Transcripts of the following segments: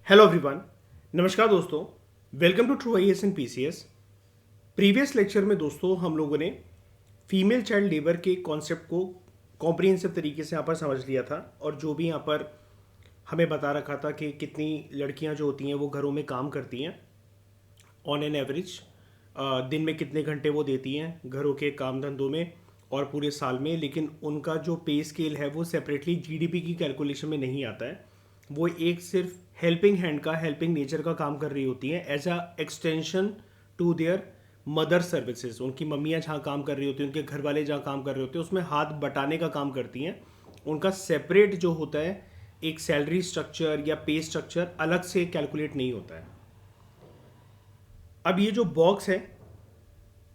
Hello everyone. नमस्कार दोस्तों। Welcome to true IAS and PCS. Previous lecture में दोस्तों हम लोगों ने फीमेल चाइल्ड लेबर के कॉन्सेप्ट को कॉम्प्रिहेंसिव तरीके से यहाँ पर समझ लिया था, और जो भी यहाँ पर हमें बता रखा था कि कितनी लड़कियाँ जो होती हैं वो घरों में काम करती हैं ऑन एन एवरेज, दिन में कितने घंटे वो देती हैं घरों के काम धंधों में और पूरे साल में। लेकिन उनका जो पे स्केल है वो सेपरेटली जीडीपी की कैलकुलेशन में नहीं आता है। वो एक सिर्फ हेल्पिंग हैंड का, हेल्पिंग नेचर का काम कर रही होती हैं as a extension to their mother services. उनकी मम्मियाँ जहाँ काम कर रही होती हैं, उनके घर वाले जहाँ काम कर रहे होते हैं, उसमें हाथ बटाने का काम करती हैं। उनका सेपरेट जो होता है एक सैलरी स्ट्रक्चर या पे स्ट्रक्चर अलग से कैलकुलेट नहीं होता है। अब ये जो बॉक्स है,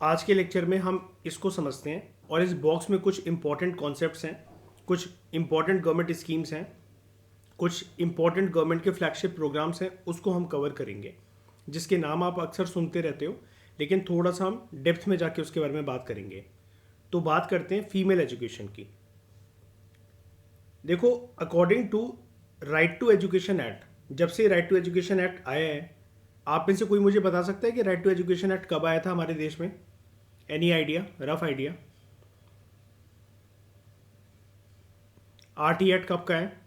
आज के लेक्चर में हम इसको समझते हैं, और इस बॉक्स में कुछ इंपॉर्टेंट कॉन्सेप्ट्स हैं, कुछ इंपॉर्टेंट गवर्नमेंट स्कीम्स हैं, कुछ इंपॉर्टेंट गवर्नमेंट के फ्लैगशिप प्रोग्राम्स हैं, उसको हम कवर करेंगे, जिसके नाम आप अक्सर सुनते रहते हो, लेकिन थोड़ा सा हम डेप्थ में जाके उसके बारे में बात करेंगे। तो बात करते हैं फीमेल एजुकेशन की। देखो, according to right to education act, जब से राइट टू एजुकेशन एक्ट आया है, आप में से कोई मुझे बता सकता है कि राइट टू एजुकेशन एक्ट कब आया था हमारे देश में? Any idea, rough idea? RT act कब का है?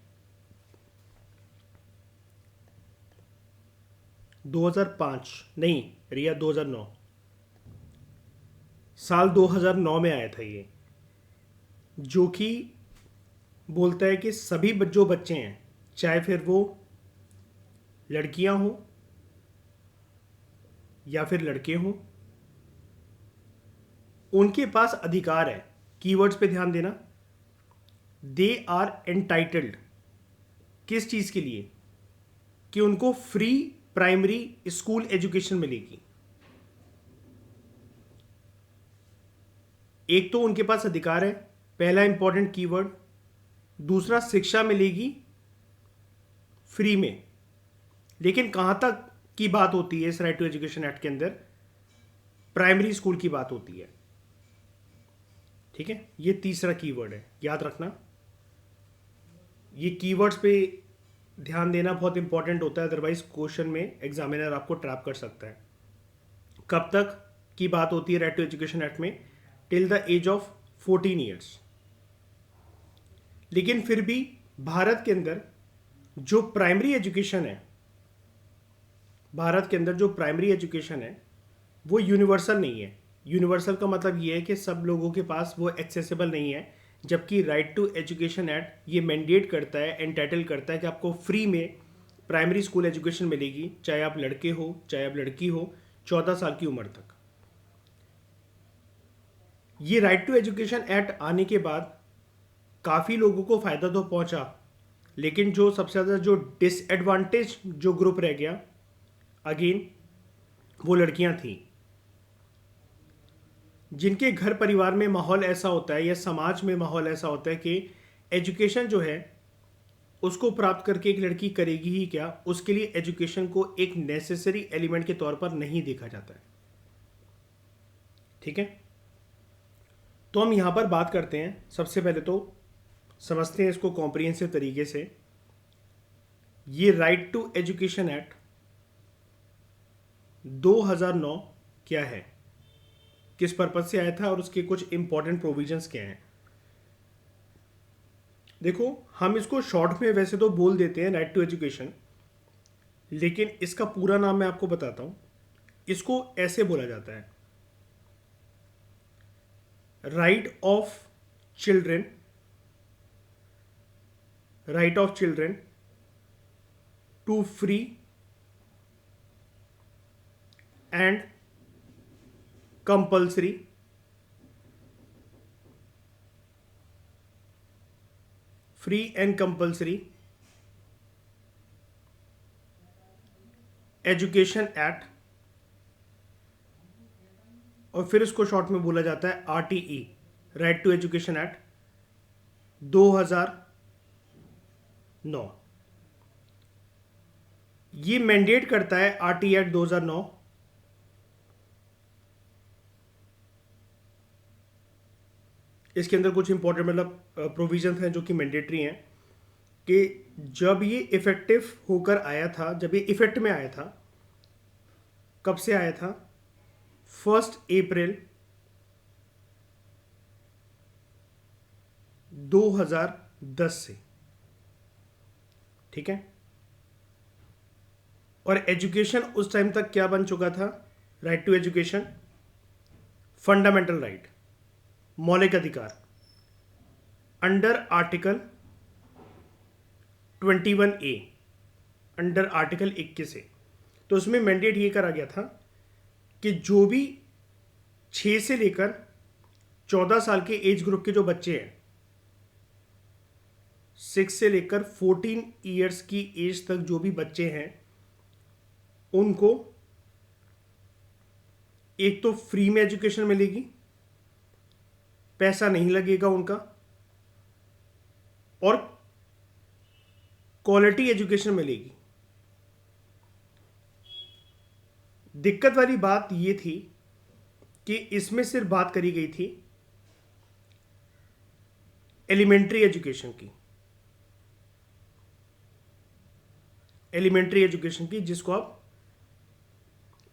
2005 नहीं रिया, 2009। साल 2009 में आया था ये, जो कि बोलता है कि सभी जो बच्चे हैं, चाहे फिर वो लड़कियां हों या फिर लड़के हों, उनके पास अधिकार है। कीवर्ड्स पे ध्यान देना। दे आर एंटाइटल्ड किस चीज़ के लिए? कि उनको फ्री प्राइमरी स्कूल एजुकेशन मिलेगी। एक तो उनके पास अधिकार है, पहला इंपॉर्टेंट कीवर्ड। दूसरा, शिक्षा मिलेगी फ्री में। लेकिन कहां तक की बात होती है इस राइट टू एजुकेशन एक्ट के अंदर? प्राइमरी स्कूल की बात होती है। ठीक है, ये तीसरा कीवर्ड है, याद रखना। ये कीवर्ड्स पे ध्यान देना बहुत इंपॉर्टेंट होता है, अदरवाइज क्वेश्चन में एग्जामिनर आपको ट्रैप कर सकता है। कब तक की बात होती है राइट टू एजुकेशन एक्ट में? Till the age of 14 years. लेकिन फिर भी भारत के अंदर जो प्राइमरी एजुकेशन है, भारत के अंदर जो प्राइमरी एजुकेशन है वो यूनिवर्सल नहीं है। यूनिवर्सल का मतलब ये है कि सब लोगों के पास वो एक्सेसिबल नहीं है, जबकि राइट टू एजुकेशन एक्ट ये मैंडेट करता है, एंटाइटल करता है कि आपको फ्री में प्राइमरी स्कूल एजुकेशन मिलेगी, चाहे आप लड़के हो चाहे आप लड़की हो, 14 साल की उम्र तक। ये राइट टू एजुकेशन एक्ट आने के बाद काफ़ी लोगों को फ़ायदा तो पहुंचा, लेकिन जो सबसे ज़्यादा जो डिसएडवांटेज जो ग्रुप रह गया, अगेन वो लड़कियां थीं, जिनके घर परिवार में माहौल ऐसा होता है या समाज में माहौल ऐसा होता है कि एजुकेशन जो है उसको प्राप्त करके एक लड़की करेगी ही क्या, उसके लिए एजुकेशन को एक नेसेसरी एलिमेंट के तौर पर नहीं देखा जाता है। ठीक है, तो हम यहां पर बात करते हैं। सबसे पहले तो समझते हैं इसको कॉम्प्रिहेंसिव तरीके से। ये राइट टू एजुकेशन एक्ट 2009 क्या है, किस पर्पज से आया था, और उसके कुछ इंपॉर्टेंट प्रोविजंस क्या हैं? देखो, हम इसको शॉर्ट में वैसे तो बोल देते हैं राइट टू एजुकेशन, लेकिन इसका पूरा नाम मैं आपको बताता हूं। इसको ऐसे बोला जाता है, right of children, right of children to free and compulsory free and compulsory education act, और फिर इसको शॉर्ट में बोला जाता है RTE, right to education act 2009। ये मैंडेट करता है आरटीई एक्ट 2009 इसके अंदर कुछ इंपॉर्टेंट मतलब प्रोविजंस हैं जो कि मैंडेटरी हैं। कि जब ये इफेक्टिव होकर आया था, जब ये इफेक्ट में आया था, कब से आया था? 1 अप्रैल 2010 से, ठीक है। और एजुकेशन उस टाइम तक क्या बन चुका था? Right to education fundamental right, मौलिक अधिकार, under article 21A, under article 21 A. तो उसमें मैंडेट ये करा गया था कि जो भी 6 से लेकर 14 साल के एज ग्रुप के जो बच्चे हैं, 6 से लेकर 14 ईयर्स की एज तक जो भी बच्चे हैं, उनको एक तो फ्री में एजुकेशन मिलेगी, पैसा नहीं लगेगा उनका, और क्वालिटी एजुकेशन मिलेगी। दिक्कत वाली बात ये थी कि इसमें सिर्फ बात करी गई थी एलिमेंट्री एजुकेशन की, एलिमेंट्री एजुकेशन की, जिसको आप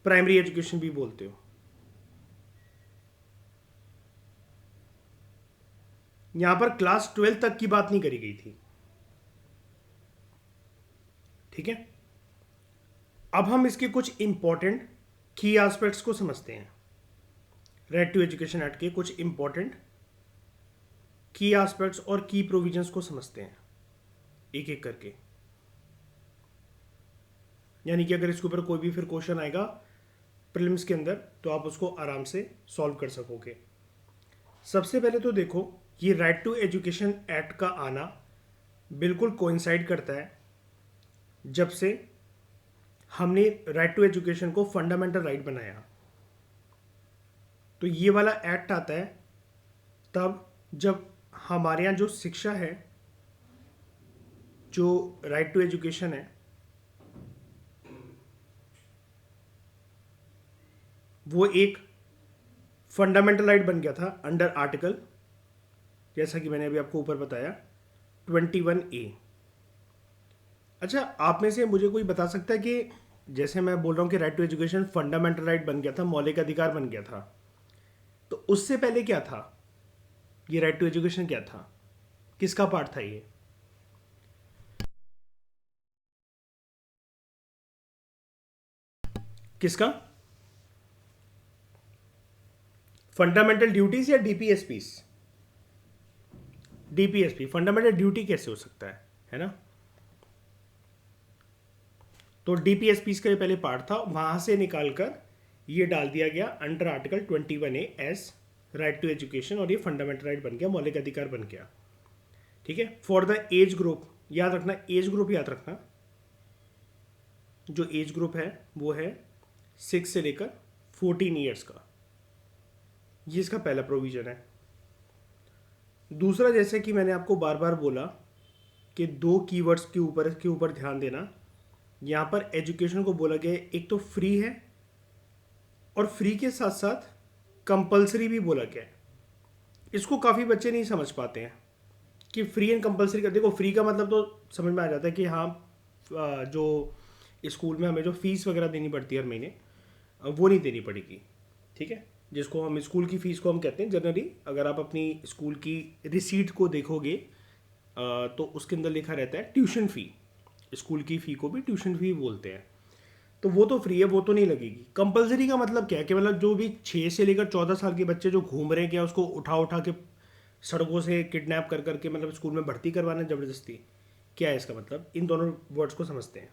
प्राइमरी एजुकेशन भी बोलते हो। यहां पर क्लास 12 तक की बात नहीं करी गई थी, ठीक है। अब हम इसके कुछ इंपॉर्टेंट की एस्पेक्ट्स को समझते हैं। राइट टू एजुकेशन एक्ट के कुछ इंपॉर्टेंट की एस्पेक्ट्स और की प्रोविजंस को समझते हैं एक एक करके, यानी कि अगर इसके ऊपर कोई भी फिर क्वेश्चन आएगा प्रीलिम्स के अंदर तो आप उसको आराम से सॉल्व कर सकोगे। सबसे पहले तो देखो, ये राइट टू एजुकेशन एक्ट का आना बिल्कुल कोइंसाइड करता है जब से हमने राइट टू एजुकेशन को फंडामेंटल राइट बनाया। तो ये वाला एक्ट आता है तब जब हमारे यहाँ जो शिक्षा है, जो राइट टू एजुकेशन है, वो एक फंडामेंटल राइट बन गया था अंडर आर्टिकल, जैसा कि मैंने अभी आपको ऊपर बताया, 21A। अच्छा, आप में से मुझे कोई बता सकता है कि जैसे मैं बोल रहा हूँ कि right to education fundamental right बन गया था, मौलिक अधिकार बन गया था, तो उससे पहले क्या था? ये राइट टू एजुकेशन क्या था? किसका पार्ट था ये? किसका? फंडामेंटल ड्यूटीज या डीपीएसपीस? डीपीएसपी। फंडामेंटल ड्यूटी कैसे हो सकता है ना? तो डीपीएसपी का ये पहले पार्ट था, वहां से निकालकर ये डाल दिया गया under article 21A as right to education, और ये फंडामेंटल राइट बन गया, मौलिक अधिकार बन गया, ठीक है। फॉर द एज ग्रुप, याद रखना, एज ग्रुप याद रखना, जो एज ग्रुप है वो है 6 से लेकर 14 ईयर्स का, ये इसका पहला प्रोविजन है। दूसरा, जैसे कि मैंने आपको बार बार बोला कि दो कीवर्ड्स के ऊपर ध्यान देना। यहाँ पर एजुकेशन को बोला गया है, एक तो फ्री है और फ्री के साथ साथ कंपलसरी भी बोला गया है। इसको काफ़ी बच्चे नहीं समझ पाते हैं कि फ्री एंड कंपलसरी का। देखो, फ्री का मतलब तो समझ में आ जाता है कि हाँ, जो स्कूल में हमें जो फीस वगैरह देनी पड़ती है हर महीने, वो नहीं देनी पड़ेगी, ठीक है। जिसको हम स्कूल की फ़ीस को हम कहते हैं जनरली, अगर आप अपनी स्कूल की रिसीट को देखोगे तो उसके अंदर लिखा रहता है ट्यूशन फ़ी। स्कूल की फ़ी को भी ट्यूशन फ़ी बोलते हैं। तो वो तो फ्री है, वो तो नहीं लगेगी। कंपलसरी का मतलब क्या है? कि मतलब जो भी 6 से लेकर 14 साल के बच्चे जो घूम रहे हैं, क्या उसको उठा उठा के सड़कों से किडनैप कर करके मतलब स्कूल में भर्ती करवाना ज़बरदस्ती? क्या है इसका मतलब? इन दोनों वर्ड्स को समझते हैं।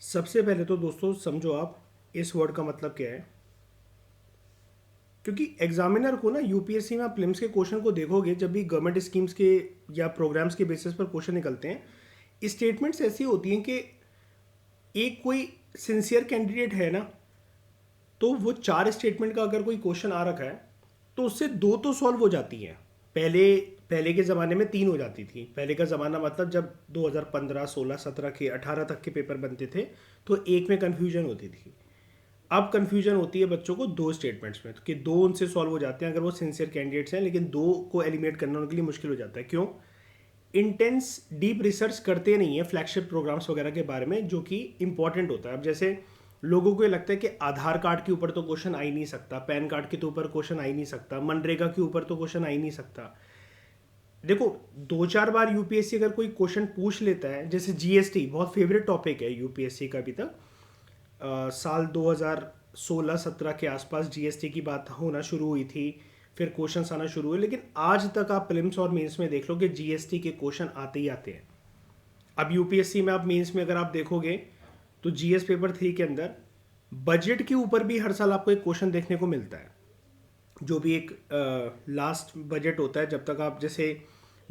सबसे पहले तो दोस्तों समझो आप इस वर्ड का मतलब क्या है, क्योंकि एग्जामिनर को ना यूपीएससी में आप प्रीलिम्स के क्वेश्चन को देखोगे, जब भी गवर्नमेंट स्कीम्स के या प्रोग्राम्स के बेसिस पर क्वेश्चन निकलते हैं, स्टेटमेंट्स ऐसी होती हैं कि एक कोई सिंसियर कैंडिडेट है ना, तो वो 4 स्टेटमेंट का अगर कोई क्वेश्चन आ रखा है तो उससे 2 तो सॉल्व हो जाती हैं। पहले पहले के ज़माने में 3 हो जाती थी। पहले का ज़माना मतलब जब 2015, 16, 17 के 18 तक के पेपर बनते थे तो एक में कन्फ्यूजन होती थी। अब कन्फ्यूजन होती है बच्चों को 2 स्टेटमेंट्स में, कि 2 उनसे सॉल्व हो जाते हैं अगर वो सिंसियर कैंडिडेट्स हैं, लेकिन 2 को एलिमिनेट करना उनके लिए मुश्किल हो जाता है। क्यों? इंटेंस डीप रिसर्च करते नहीं है फ्लैगशिप प्रोग्राम्स वगैरह के बारे में, जो कि इंपॉर्टेंट होता है। अब जैसे लोगों को ये लगता है कि आधार कार्ड के ऊपर तो क्वेश्चन आ ही नहीं सकता, पैन कार्ड के तो ऊपर क्वेश्चन आ ही नहीं सकता, मनरेगा के ऊपर तो क्वेश्चन आ ही नहीं सकता। देखो, 2-4 बार यूपीएससी अगर कोई क्वेश्चन पूछ लेता है, जैसे जीएसटी बहुत फेवरेट टॉपिक है यूपीएससी का अभी तक। साल 2016-17 के आसपास जीएसटी की बात होना शुरू हुई थी, फिर क्वेश्चंस आना शुरू हुए, लेकिन आज तक आप प्रीलिम्स और मेंस में देख लो कि जीएसटी के क्वेश्चन आते ही आते हैं। अब यूपीएससी में आप मेंस में अगर आप देखोगे तो जीएस पेपर 3 के अंदर बजट के ऊपर भी हर साल आपको एक क्वेश्चन देखने को मिलता है, जो भी एक लास्ट बजट होता है। जब तक आप जैसे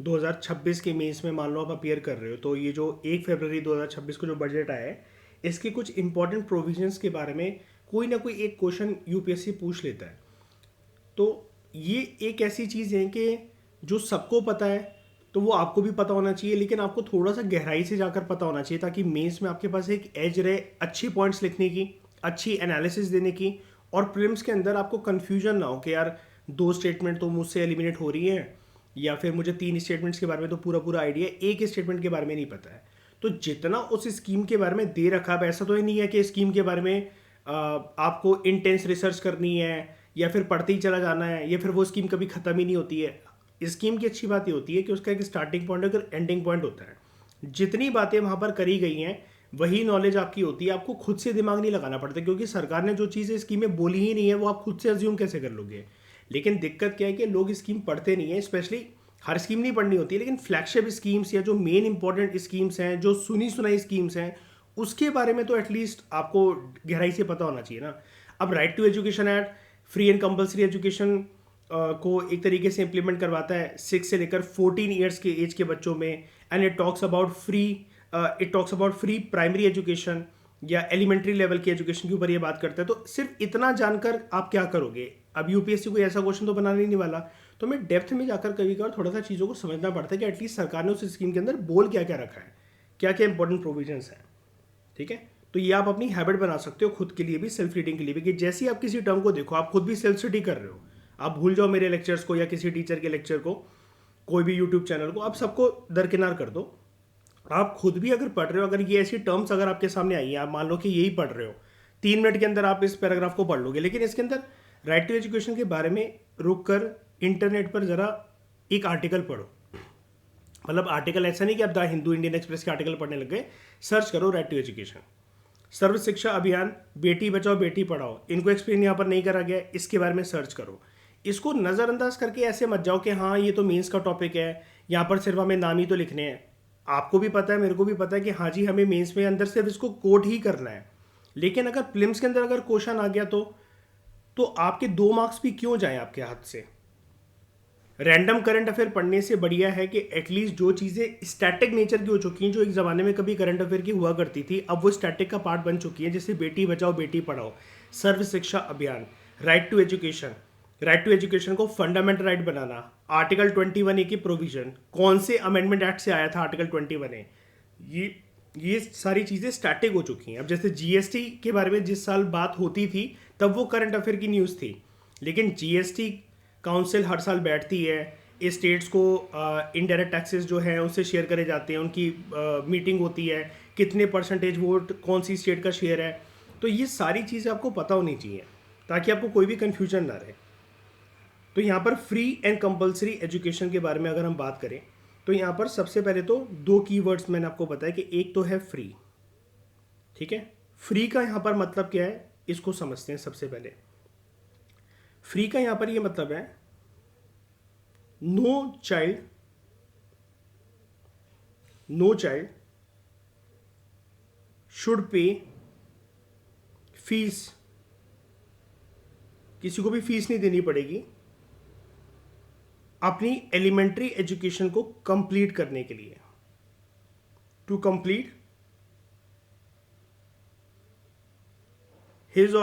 2026 के मेंस में मान लो आप अपीयर कर रहे हो, तो ये जो 1 फरवरी 2026 को जो बजट आया है, इसके कुछ इंपॉर्टेंट प्रोविजंस के बारे में कोई ना कोई एक क्वेश्चन यूपीएससी पूछ लेता है। तो ये एक ऐसी चीज़ है कि जो सबको पता है, तो वो आपको भी पता होना चाहिए, लेकिन आपको थोड़ा सा गहराई से जाकर पता होना चाहिए, ताकि मेंस में आपके पास एक एज रहे अच्छी पॉइंट्स लिखने की, अच्छी एनालिसिस देने की, और प्रीलिम्स के अंदर आपको कन्फ्यूजन ना हो कि यार 2 स्टेटमेंट तो मुझसे एलिमिनेट हो रही हैं, या फिर मुझे 3 स्टेटमेंट्स के बारे में तो पूरा पूरा आइडिया है, एक स्टेटमेंट के बारे में नहीं पता है। तो जितना उस स्कीम के बारे में दे रखा है, ऐसा तो ये नहीं है कि स्कीम के बारे में आपको इंटेंस रिसर्च करनी है, या फिर पढ़ते ही चला जाना है, या फिर वो स्कीम कभी ख़त्म ही नहीं होती है। स्कीम की अच्छी बात ये होती है कि उसका एक स्टार्टिंग पॉइंट और एंडिंग पॉइंट होता है। जितनी बातें वहाँ पर करी गई हैं वही नॉलेज आपकी होती है, आपको खुद से दिमाग नहीं लगाना पड़ता, क्योंकि सरकार ने जो चीज़ें स्कीम में बोली ही नहीं है वो आप खुद से अज्यूम कैसे कर लोगे। लेकिन दिक्कत क्या है कि लोग स्कीम पढ़ते नहीं है, स्पेशली हर स्कीम नहीं पढ़नी होती है, लेकिन फ्लैगशिप स्कीम्स या जो मेन इंपॉर्टेंट स्कीम्स हैं, जो सुनी सुनाई स्कीम्स हैं, उसके बारे में तो एटलीस्ट आपको गहराई से पता होना चाहिए ना। अब right to education act free and compulsory education को एक तरीके से इंप्लीमेंट करवाता है 6 से लेकर 14 ईयर्स के एज के बच्चों में, and it talks about free primary education या एलिमेंट्री लेवल की एजुकेशन के ऊपर ये बात करता है। तो सिर्फ इतना जानकर आप क्या करोगे? अब यूपीएससी कोई ऐसा क्वेश्चन तो बनाने नहीं वाला, तो हमें डेप्थ में जाकर कभी कभार थोड़ा सा चीज़ों को समझना पड़ता है कि एटलीस्ट सरकार ने उस स्कीम के अंदर बोल क्या क्या रखा है, क्या क्या इंपॉर्टेंट प्रोविजंस हैं। ठीक है, तो ये आप अपनी हैबिट बना सकते हो खुद के लिए भी, सेल्फ रीडिंग के लिए भी, कि जैसे ही आप किसी टर्म को देखो आप खुद भी सेल्फ स्टडी कर रहे हो। आप भूल जाओ मेरे लेक्चर्स को या किसी टीचर के लेक्चर को, कोई भी यूट्यूब चैनल को, आप सबको दरकिनार कर दो। आप खुद भी अगर पढ़ रहे हो, अगर ये ऐसी टर्म्स अगर आपके सामने आई है, आप मान लो कि यही पढ़ रहे हो, 3 मिनट के अंदर आप इस पैराग्राफ को पढ़ लोगे, लेकिन इसके अंदर राइट टू एजुकेशन के बारे में रुक कर इंटरनेट पर ज़रा एक आर्टिकल पढ़ो। मतलब आर्टिकल ऐसा नहीं कि आप द हिंदू इंडियन एक्सप्रेस के आर्टिकल पढ़ने लग गए। सर्च करो राइट टू एजुकेशन, सर्व शिक्षा अभियान, बेटी बचाओ बेटी पढ़ाओ, इनको एक्सप्लेन यहाँ पर नहीं करा गया, इसके बारे में सर्च करो। इसको नज़रअंदाज करके ऐसे मत जाओ कि हाँ ये तो मेंस का टॉपिक है, यहाँ पर सिर्फ हमें नाम ही तो लिखने हैं। आपको भी पता है, मेरे को भी पता है कि हाँ जी हमें मेंस में अंदर सिर्फ इसको कोट ही करना है, लेकिन अगर प्रीलिम्स के अंदर अगर क्वेश्चन आ गया तो आपके 2 मार्क्स भी क्यों जाएं आपके हाथ से। रैंडम करंट अफेयर पढ़ने से बढ़िया है कि एटलीस्ट जो चीज़ें स्टैटिक नेचर की हो चुकी हैं, जो एक ज़माने में कभी करंट अफेयर की हुआ करती थी, अब वो स्टैटिक का पार्ट बन चुकी है, जैसे Beti Bachao Beti Padhao, Sarva Shiksha Abhiyan, right to education. Right to education को फंडामेंटल राइट बनाना, आर्टिकल 21A की प्रोविजन, कौन से अमेंडमेंट एक्ट से आया था आर्टिकल 21A, ये सारी चीज़ें स्टैटिक हो चुकी हैं। अब जैसे जीएसटी के बारे में जिस साल बात होती थी तब वो करंट अफेयर की न्यूज़ थी, लेकिन जीएसटी काउंसिल हर साल बैठती है, स्टेट्स को इनडायरेक्ट टैक्सेस जो हैं उनसे शेयर करे जाते हैं, उनकी मीटिंग होती है, कितने परसेंटेज वोट कौन सी स्टेट का शेयर है। तो ये सारी चीज़ें आपको पता होनी चाहिए ताकि आपको कोई भी कन्फ्यूजन ना रहे। तो यहाँ पर फ्री एंड कंपलसरी एजुकेशन के बारे में अगर हम बात करें, तो यहाँ पर सबसे पहले तो 2 कीवर्ड्स मैंने आपको बताया कि एक तो है फ्री। ठीक है, फ्री का यहाँ पर मतलब क्या है इसको समझते हैं। सबसे पहले फ्री का यहां पर ये मतलब है no child should pay fees, किसी को भी फीस नहीं देनी पड़ेगी अपनी एलिमेंट्री एजुकेशन को कंप्लीट करने के लिए। टू कंप्लीट हिज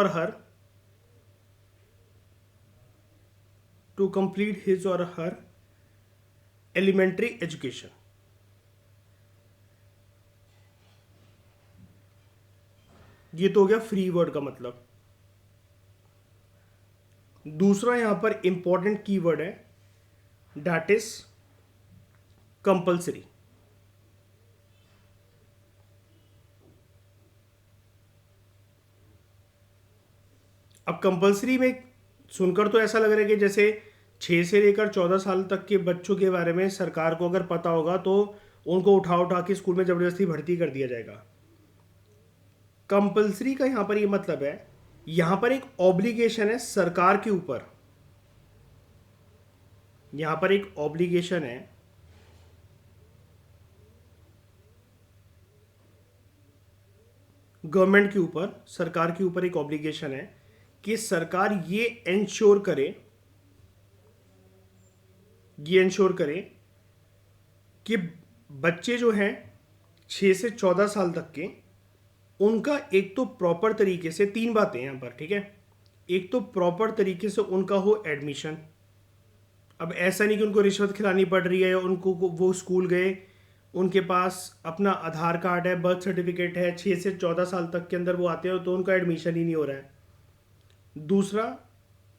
और हर एलिमेंट्री एजुकेशन। ये तो हो गया फ्री वर्ड का मतलब। दूसरा यहां पर इंपॉर्टेंट कीवर्ड है, दैट इज कंपल्सरी। अब कंपलसरी में सुनकर तो ऐसा लग रहा है कि जैसे 6 से लेकर 14 साल तक के बच्चों के बारे में सरकार को अगर पता होगा तो उनको उठा उठा के स्कूल में ज़बरदस्ती भर्ती कर दिया जाएगा। कंपलसरी का यहाँ पर ये मतलब है, यहाँ पर एक ऑब्लिगेशन है सरकार के ऊपर, यहाँ पर एक ऑब्लिगेशन है गवर्नमेंट के ऊपर, सरकार के ऊपर एक ऑब्लिगेशन है कि सरकार ये इंश्योर करे कि बच्चे जो हैं 6 से 14 साल तक के, उनका एक तो प्रॉपर तरीके से, 3 बातें यहाँ पर, ठीक है। एक तो प्रॉपर तरीके से उनका हो एडमिशन। अब ऐसा नहीं कि उनको रिश्वत खिलानी पड़ रही है, उनको वो स्कूल गए, उनके पास अपना आधार कार्ड है, बर्थ सर्टिफिकेट है, 6 से 14 साल तक के अंदर वो आते हैं तो उनका एडमिशन ही नहीं हो रहा है। दूसरा,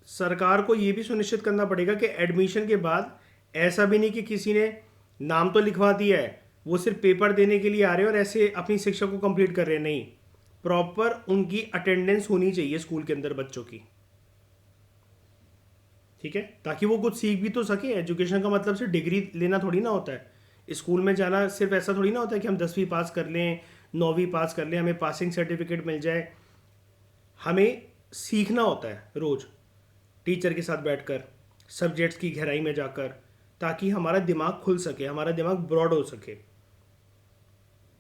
सरकार को ये भी सुनिश्चित करना पड़ेगा कि एडमिशन के बाद ऐसा भी नहीं कि किसी ने नाम तो लिखवा दिया है, वो सिर्फ पेपर देने के लिए आ रहे हैं और ऐसे अपनी शिक्षा को कंप्लीट कर रहे हैं। नहीं, प्रॉपर उनकी अटेंडेंस होनी चाहिए स्कूल के अंदर बच्चों की, ठीक है, ताकि वो कुछ सीख भी तो सके। एजुकेशन का मतलब सिर्फ डिग्री लेना थोड़ी ना होता है। स्कूल में जाना सिर्फ ऐसा थोड़ी ना होता है कि हम 10वीं पास कर लें, 9वीं पास कर लें, हमें पासिंग सर्टिफिकेट मिल जाए। हमें सीखना होता है रोज़ टीचर के साथ बैठकर, सब्जेक्ट्स की गहराई में जाकर, ताकि हमारा दिमाग खुल सके, हमारा दिमाग ब्रॉड हो सके।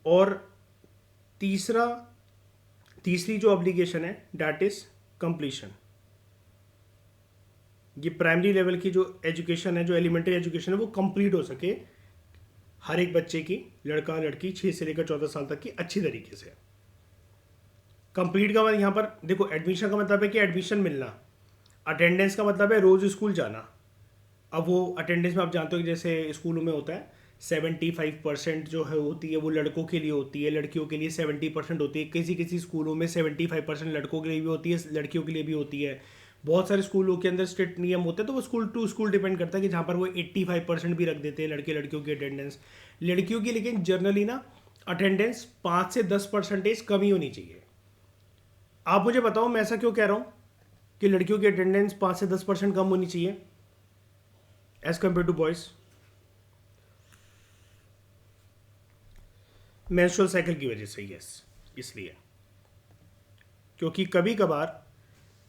और तीसरी जो ऑब्लिगेशन है, डैट इज कंप्लीशन। ये प्राइमरी लेवल की जो एजुकेशन है, जो एलिमेंट्री एजुकेशन है, वो कंप्लीट हो सके हर एक बच्चे की, लड़का लड़की 6 से लेकर 14 साल तक की, अच्छी तरीके से। कंप्लीट का मतलब यहाँ पर देखो, एडमिशन का मतलब है कि एडमिशन मिलना, अटेंडेंस का मतलब है रोज़ स्कूल जाना। अब वो अटेंडेंस में आप जानते हो कि जैसे स्कूलों में होता है 75% जो है होती है वो लड़कों के लिए होती है, लड़कियों के लिए 70% होती है। किसी किसी स्कूलों में 75% लड़कों के लिए भी होती है, लड़कियों के लिए भी होती है। बहुत सारे स्कूलों के अंदर स्ट्रिक्ट नियम होते हैं, तो वो स्कूल टू स्कूल डिपेंड करता है कि जहाँ पर वो 85% भी रख देते हैं लड़के लड़कियों की अटेंडेंस। लड़कियों की लेकिन जनरली ना अटेंडेंस 5 से 10% कम ही होनी चाहिए। आप मुझे बताओ मैं ऐसा क्यों कह रहा हूँ कि लड़कियों की अटेंडेंस 5 से 10% कम होनी चाहिए as compare to boys? Menstrual cycle की वजह से, यस, इसलिए क्योंकि कभी कभार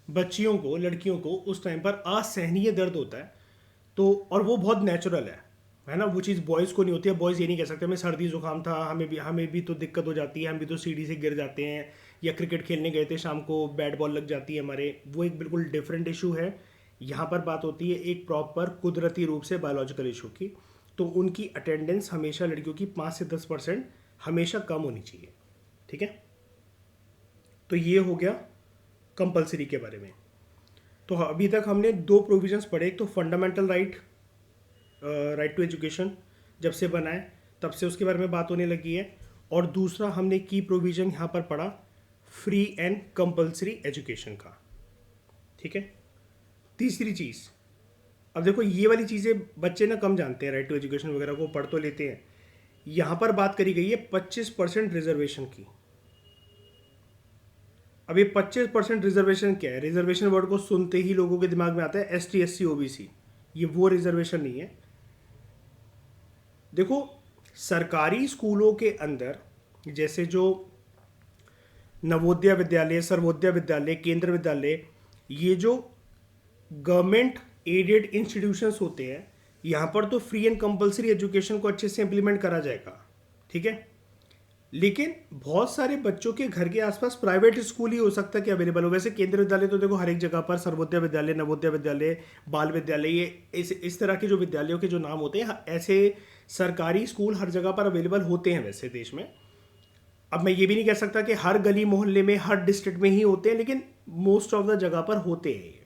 बच्चियों को, लड़कियों को उस टाइम पर असहनीय दर्द होता है, तो और वो बहुत नेचुरल है ना। वो चीज़ बॉयज़ को नहीं होती है। बॉयज़ ये नहीं कह सकते हमें सर्दी जुकाम था, हमें भी तो दिक्कत हो जाती है, हम भी तो सीढ़ी से गिर जाते हैं, या क्रिकेट खेलने गए थे शाम को बैट बॉल लग जाती है हमारे। वो एक बिल्कुल डिफरेंट इशू है। यहाँ पर बात होती है एक प्रॉपर कुदरती रूप से बायोलॉजिकल इशू की। तो उनकी अटेंडेंस हमेशा लड़कियों की 5 से 10% हमेशा कम होनी चाहिए, ठीक है। तो ये हो गया कंपलसरी के बारे में। तो अभी तक हमने 2 प्रोविजंस पढ़े। एक तो फंडामेंटल राइट टू एजुकेशन जब से बना है तब से उसके बारे में बात होने लगी है, और दूसरा हमने की प्रोविजन यहाँ पर पढ़ा फ्री एंड कंपलसरी एजुकेशन का, ठीक है। तीसरी चीज़, अब देखो ये वाली चीज़ें बच्चे ना कम जानते हैं, राइट टू एजुकेशन वगैरह को पढ़ तो लेते हैं। यहाँ पर बात करी गई है 25% रिजर्वेशन की। अब ये 25% रिजर्वेशन क्या है? रिजर्वेशन वर्ड को सुनते ही लोगों के दिमाग में आता है ST SC OBC। ये वो रिजर्वेशन नहीं है। देखो, सरकारी स्कूलों के अंदर जैसे जो नवोदय विद्यालय, सर्वोदय विद्यालय, केंद्र विद्यालय, ये जो गवर्नमेंट एडेड इंस्टीट्यूशंस होते हैं, यहाँ पर तो फ्री एंड कंपलसरी एजुकेशन को अच्छे से इंप्लीमेंट करा जाएगा, ठीक है। लेकिन बहुत सारे बच्चों के घर के आसपास प्राइवेट स्कूल ही हो सकता है कि अवेलेबल हो। वैसे केंद्र विद्यालय तो देखो हर एक जगह पर, सर्वोदय विद्यालय, नवोदय विद्यालय, बाल विद्यालय, ये इस तरह के जो विद्यालयों के जो नाम होते हैं, ऐसे सरकारी स्कूल हर जगह पर अवेलेबल होते हैं वैसे देश में। अब मैं ये भी नहीं कह सकता कि हर गली मोहल्ले में, हर डिस्ट्रिक्ट में ही होते हैं, लेकिन मोस्ट ऑफ द जगह पर होते हैं।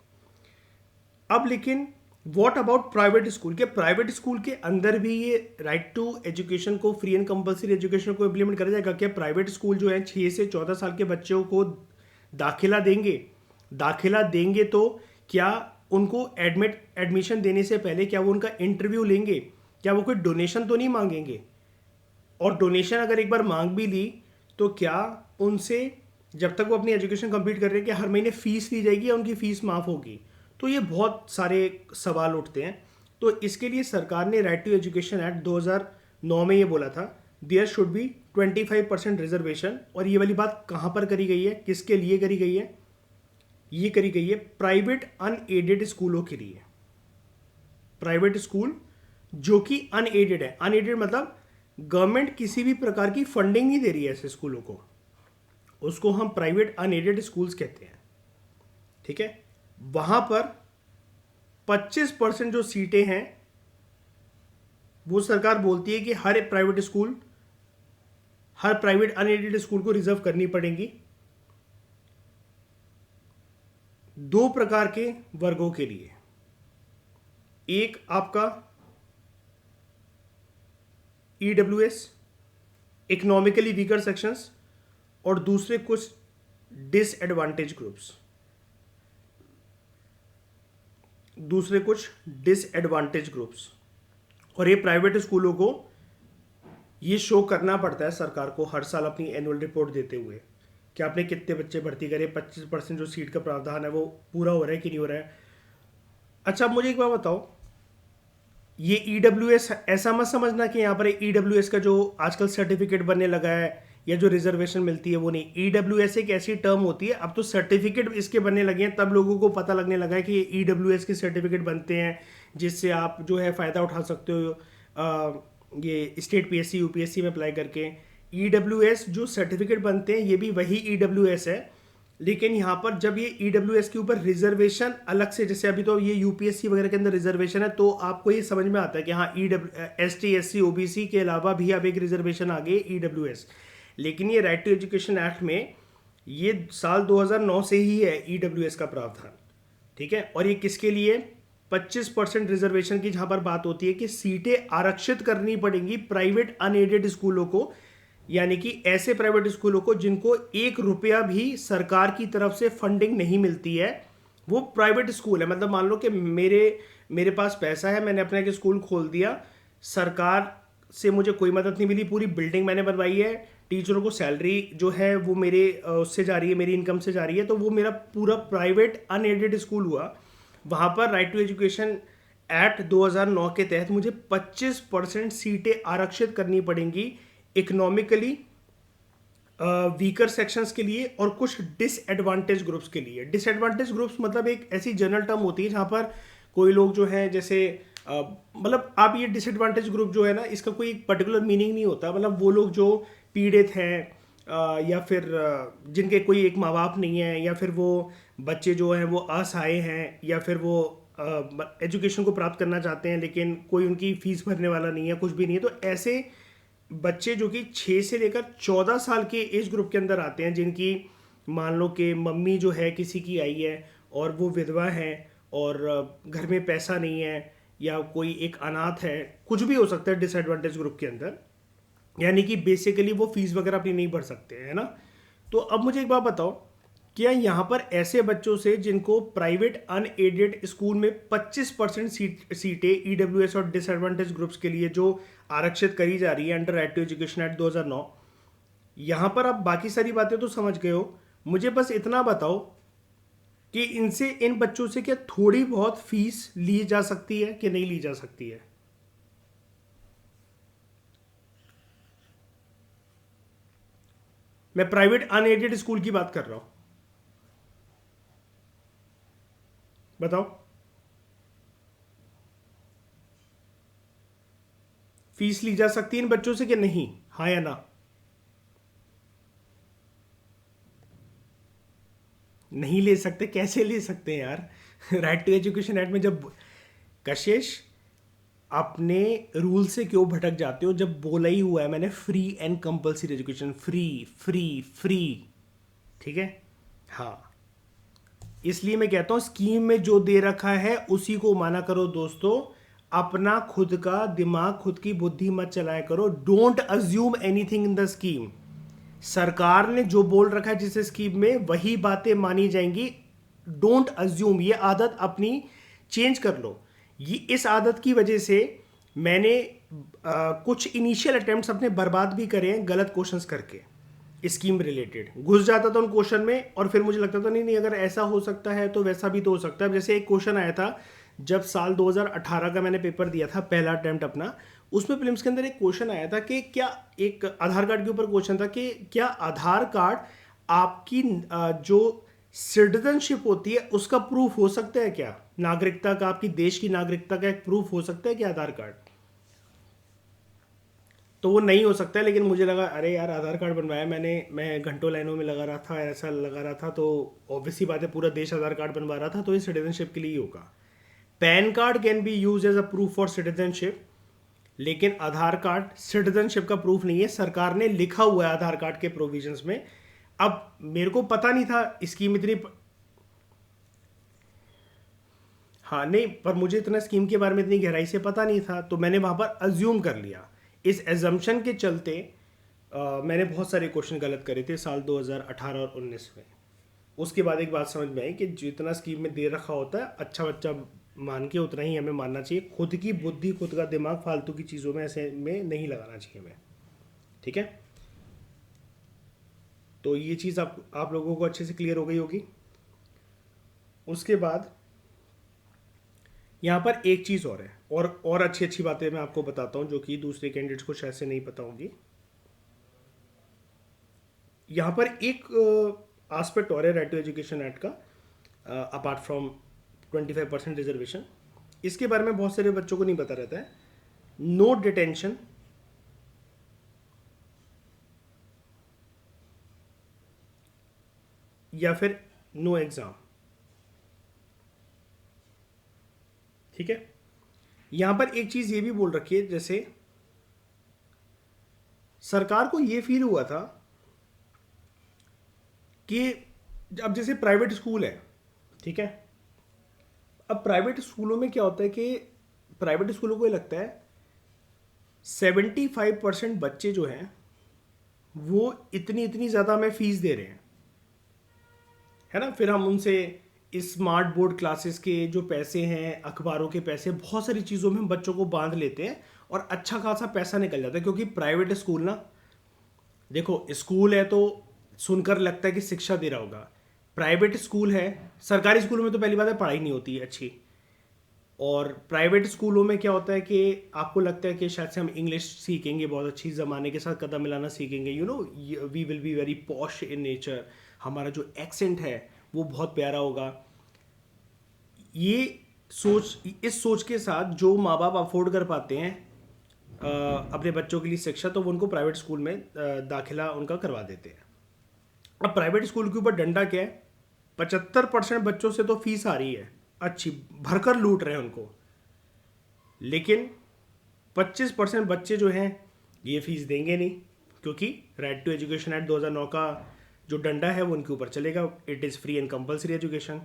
अब लेकिन व्हाट अबाउट प्राइवेट स्कूल? के प्राइवेट स्कूल के अंदर भी ये राइट टू एजुकेशन को, फ्री एंड कंपलसरी एजुकेशन को इम्प्लीमेंट करा जाएगा क्या? प्राइवेट स्कूल जो है 6 से 14 साल के बच्चों को दाखिला देंगे तो क्या उनको एडमिशन देने से पहले क्या वो उनका इंटरव्यू लेंगे? क्या वो कोई डोनेशन तो नहीं मांगेंगे? और डोनेशन अगर एक बार मांग भी ली तो क्या उनसे जब तक वो अपनी एजुकेशन कंप्लीट कर रहे हैं कि हर महीने फीस ली जाएगी या उनकी फीस माफ़ होगी। तो ये बहुत सारे सवाल उठते हैं। तो इसके लिए सरकार ने राइट टू एजुकेशन एक्ट 2009 में ये बोला था देयर शुड बी 25% रिजर्वेशन। और ये वाली बात कहाँ पर करी गई है, किसके लिए करी गई है? ये करी गई है प्राइवेट अनएडेड स्कूलों के लिए। प्राइवेट स्कूल जो कि अनएडेड है, अनएडेड मतलब गवर्नमेंट किसी भी प्रकार की फंडिंग नहीं दे रही है ऐसे स्कूलों को, उसको हम प्राइवेट अनएडेड स्कूल्स कहते हैं। ठीक है, वहां पर 25% जो सीटें हैं वो सरकार बोलती है कि हर प्राइवेट स्कूल, हर प्राइवेट अनएडेड स्कूल को रिजर्व करनी पड़ेगी। दो प्रकार के वर्गों के लिए, एक आपका ईडब्ल्यूएस इकोनॉमिकली वीकर सेक्शंस, और दूसरे कुछ डिसएडवांटेज ग्रुप्स, और ये प्राइवेट स्कूलों को ये शो करना पड़ता है सरकार को हर साल अपनी एनुअल रिपोर्ट देते हुए कि आपने कितने बच्चे भर्ती करे, 25% जो सीट का प्रावधान है वो पूरा हो रहा है कि नहीं हो रहा है। अच्छा, मुझे एक बात बताओ, ये ईडब्ल्यूएस ऐसा मत समझना कि यहाँ पर ईडब्ल्यूएस का जो आजकल सर्टिफिकेट बनने लगा है या जो रिजर्वेशन मिलती है वो नहीं। ईडब्ल्यूएस एक ऐसी टर्म होती है, अब तो सर्टिफिकेट इसके बनने लगे हैं, तब लोगों को पता लगने लगा है कि ये ईडब्ल्यूएस के सर्टिफिकेट बनते हैं जिससे आप जो है फ़ायदा उठा सकते हो ये स्टेट पीएससी यूपीएससी में अप्लाई करके। ईडब्ल्यूएस जो सर्टिफिकेट बनते हैं ये भी वही ईडब्ल्यूएस है, लेकिन यहाँ पर जब ये ईडब्ल्यूएस के ऊपर रिजर्वेशन अलग से, जैसे अभी तो ये यूपीएससी वगैरह के अंदर रिजर्वेशन है, तो आपको ये समझ में आता है कि हाँ एसटी एससी ओबीसी के अलावा भी अब एक रिजर्वेशन आ गई ईडब्ल्यूएस। लेकिन ये राइट टू एजुकेशन एक्ट में ये साल 2009 से ही है ईडब्ल्यूएस का प्रावधान। ठीक है, और ये किसके लिए? 25% रिजर्वेशन की जहां पर बात होती है कि सीटें आरक्षित करनी पड़ेंगी प्राइवेट अनएडेड स्कूलों को, यानी कि ऐसे प्राइवेट स्कूलों को जिनको 1 रुपया भी सरकार की तरफ से फंडिंग नहीं मिलती है। वो प्राइवेट स्कूल है, मतलब मान लो कि मेरे पास पैसा है, मैंने अपना एक स्कूल खोल दिया, सरकार से मुझे कोई मदद नहीं मिली, पूरी बिल्डिंग मैंने बनवाई है, टीचरों को सैलरी जो है वो मेरे उससे जा रही है, मेरी इनकम से जा रही है, तो वो मेरा पूरा प्राइवेट अनएडेड स्कूल हुआ। वहाँ पर राइट टू एजुकेशन एक्ट 2009 के तहत मुझे 25% सीटें आरक्षित करनी पड़ेंगी इकोनॉमिकली वीकर सेक्शंस के लिए और कुछ डिसएडवांटेज ग्रुप्स के लिए। डिसएडवांटेज ग्रुप्स मतलब एक ऐसी जनरल टर्म होती है जहाँ पर कोई लोग जो हैं, जैसे मतलब आप ये डिसएडवांटेज ग्रुप जो है ना, इसका कोई एक पर्टिकुलर मीनिंग नहीं होता, मतलब वो लोग जो पीड़ित हैं या फिर जिनके कोई एक माँ बाप नहीं है, या फिर वो बच्चे जो हैं वो असहाय हैं, या फिर वो एजुकेशन को प्राप्त करना चाहते हैं लेकिन कोई उनकी फीस भरने वाला नहीं है, कुछ भी नहीं है। तो ऐसे बच्चे जो कि 6 से लेकर 14 साल के एज ग्रुप के अंदर आते हैं, जिनकी मान लो कि मम्मी जो है किसी की आई है और वो विधवा है और घर में पैसा नहीं है, या कोई एक अनाथ है, कुछ भी हो सकता है डिसएडवांटेज ग्रुप के अंदर, यानी कि बेसिकली वो फीस वगैरह अपनी नहीं भर सकते हैं ना। तो अब मुझे एक बात बताओ, क्या यहाँ पर ऐसे बच्चों से जिनको प्राइवेट अनएडेड स्कूल में 25% सीटें ईडब्ल्यूएस और डिसएडवांटेज ग्रुप्स के लिए जो आरक्षित करी जा रही है under right to education act 2009, यहाँ पर आप बाकी सारी बातें तो समझ गए हो, मुझे बस इतना बताओ कि इनसे, इन बच्चों से क्या थोड़ी बहुत फीस ली जा सकती है कि नहीं ली जा सकती है? मैं प्राइवेट अनएडेड स्कूल की बात कर रहा हूं, बताओ। फीस ली जा सकती है इन बच्चों से कि नहीं, हाँ या ना? नहीं ले सकते? कैसे ले सकते हैं यार? राइट टू एजुकेशन एक्ट में जब, कशिश अपने रूल से क्यों भटक जाते हो? जब बोला ही हुआ है मैंने, free and compulsory education, free free free. ठीक है, हाँ, इसलिए मैं कहता हूं स्कीम में जो दे रखा है उसी को माना करो दोस्तों। अपना खुद का दिमाग, खुद की बुद्धि मत चलाया करो। Don't assume anything in the scheme. सरकार ने जो बोल रखा है जिस स्कीम में, वही बातें मानी जाएंगी। डोंट अज्यूम, ये आदत अपनी चेंज कर लो। ये इस आदत की वजह से मैंने कुछ इनिशियल अटेम्प्ट्स अपने बर्बाद भी करे हैं गलत क्वेश्चंस करके। स्कीम रिलेटेड घुस जाता था उन क्वेश्चन में, और फिर मुझे लगता था नहीं नहीं, अगर ऐसा हो सकता है तो वैसा भी तो हो सकता है। जैसे एक क्वेश्चन आया था जब साल 2018 का मैंने पेपर दिया था, पहला अटेम्प्ट अपना, उसमें प्रीलिम्स के अंदर एक क्वेश्चन आया था कि क्या, एक आधार कार्ड के ऊपर क्वेश्चन था कि क्या आधार कार्ड आपकी जो सिटीजनशिप होती है उसका प्रूफ हो सकता है क्या, नागरिकता का, आपकी देश की नागरिकता का एक प्रूफ हो सकता है क्या आधार कार्ड। तो वो नहीं हो सकता है, लेकिन मुझे लगा अरे यार आधार कार्ड बनवाया मैंने, मैं घंटों लाइनों में लगा रहा था, ऐसा लगा रहा था, तो ऑब्वियस ही बात है पूरा देश आधार कार्ड बनवा रहा था, तो ये सिटीजनशिप के लिए ही होगा। PAN card can be use as a proof for citizenship, लेकिन आधार कार्ड सिटीजनशिप का प्रूफ नहीं है, सरकार ने लिखा हुआ है आधार कार्ड के प्रोविजंस में। अब मेरे को पता नहीं था स्कीम इतनी, हाँ नहीं, पर मुझे इतना स्कीम के बारे में इतनी गहराई से पता नहीं था, तो मैंने वहाँ पर अज्यूम कर लिया। इस एजम्पशन के चलते मैंने बहुत सारे क्वेश्चन गलत करे थे साल 2018 और 19 में। उसके बाद एक बात समझ में आई कि जितना स्कीम में दे रखा होता है अच्छा बच्चा मान के उतना ही हमें मानना चाहिए, खुद की बुद्धि खुद का दिमाग फालतू की चीज़ों में ऐसे में नहीं लगाना चाहिए हमें। ठीक है, तो ये चीज़ आप लोगों को अच्छे से क्लियर हो गई होगी। उसके बाद यहाँ पर एक चीज़ और है, और अच्छी अच्छी बातें मैं आपको बताता हूँ जो कि दूसरे कैंडिडेट्स को शायद से नहीं पता होंगी। यहाँ पर एक एस्पेक्ट और है राइट टू एजुकेशन एक्ट का, अपार्ट फ्रॉम 25% रिजर्वेशन, इसके बारे में बहुत सारे बच्चों को नहीं पता रहता है। नो डिटेंशन, या फिर नो एग्जाम। ठीक है, यहां पर एक चीज ये भी बोल रखी है, जैसे सरकार को ये फील हुआ था कि अब जैसे प्राइवेट स्कूल है, ठीक है, अब प्राइवेट स्कूलों में क्या होता है कि प्राइवेट स्कूलों को ये लगता है 75% बच्चे जो हैं वो इतनी इतनी ज़्यादा हमें फीस दे रहे हैं, है ना, फिर हम उनसे स्मार्ट बोर्ड क्लासेस के जो पैसे हैं, अखबारों के पैसे, बहुत सारी चीज़ों में हम बच्चों को बांध लेते हैं और अच्छा खासा पैसा निकल जाता है। क्योंकि प्राइवेट स्कूल ना, देखो स्कूल है तो सुनकर लगता है कि शिक्षा दे रहा होगा, प्राइवेट स्कूल है, सरकारी स्कूलों में तो पहली बात है पढ़ाई नहीं होती है अच्छी, और प्राइवेट स्कूलों में क्या होता है कि आपको लगता है कि शायद से हम इंग्लिश सीखेंगे बहुत अच्छी, ज़माने के साथ कदम मिलाना सीखेंगे, you know, we will be very posh in nature, हमारा जो एक्सेंट है वो बहुत प्यारा होगा। ये सोच, इस सोच के साथ जो माँ बाप अफोर्ड कर पाते हैं अपने बच्चों के लिए शिक्षा, तो वो उनको प्राइवेट स्कूल में दाखिला उनका करवा देते हैं। अब प्राइवेट स्कूल के ऊपर डंडा क्या है, 75% बच्चों से तो फीस आ रही है अच्छी, भरकर लूट रहे हैं उनको, लेकिन 25% बच्चे जो हैं ये फीस देंगे नहीं, क्योंकि राइट टू एजुकेशन एक्ट 2009 का जो डंडा है वो उनके ऊपर चलेगा, it is free and compulsory education.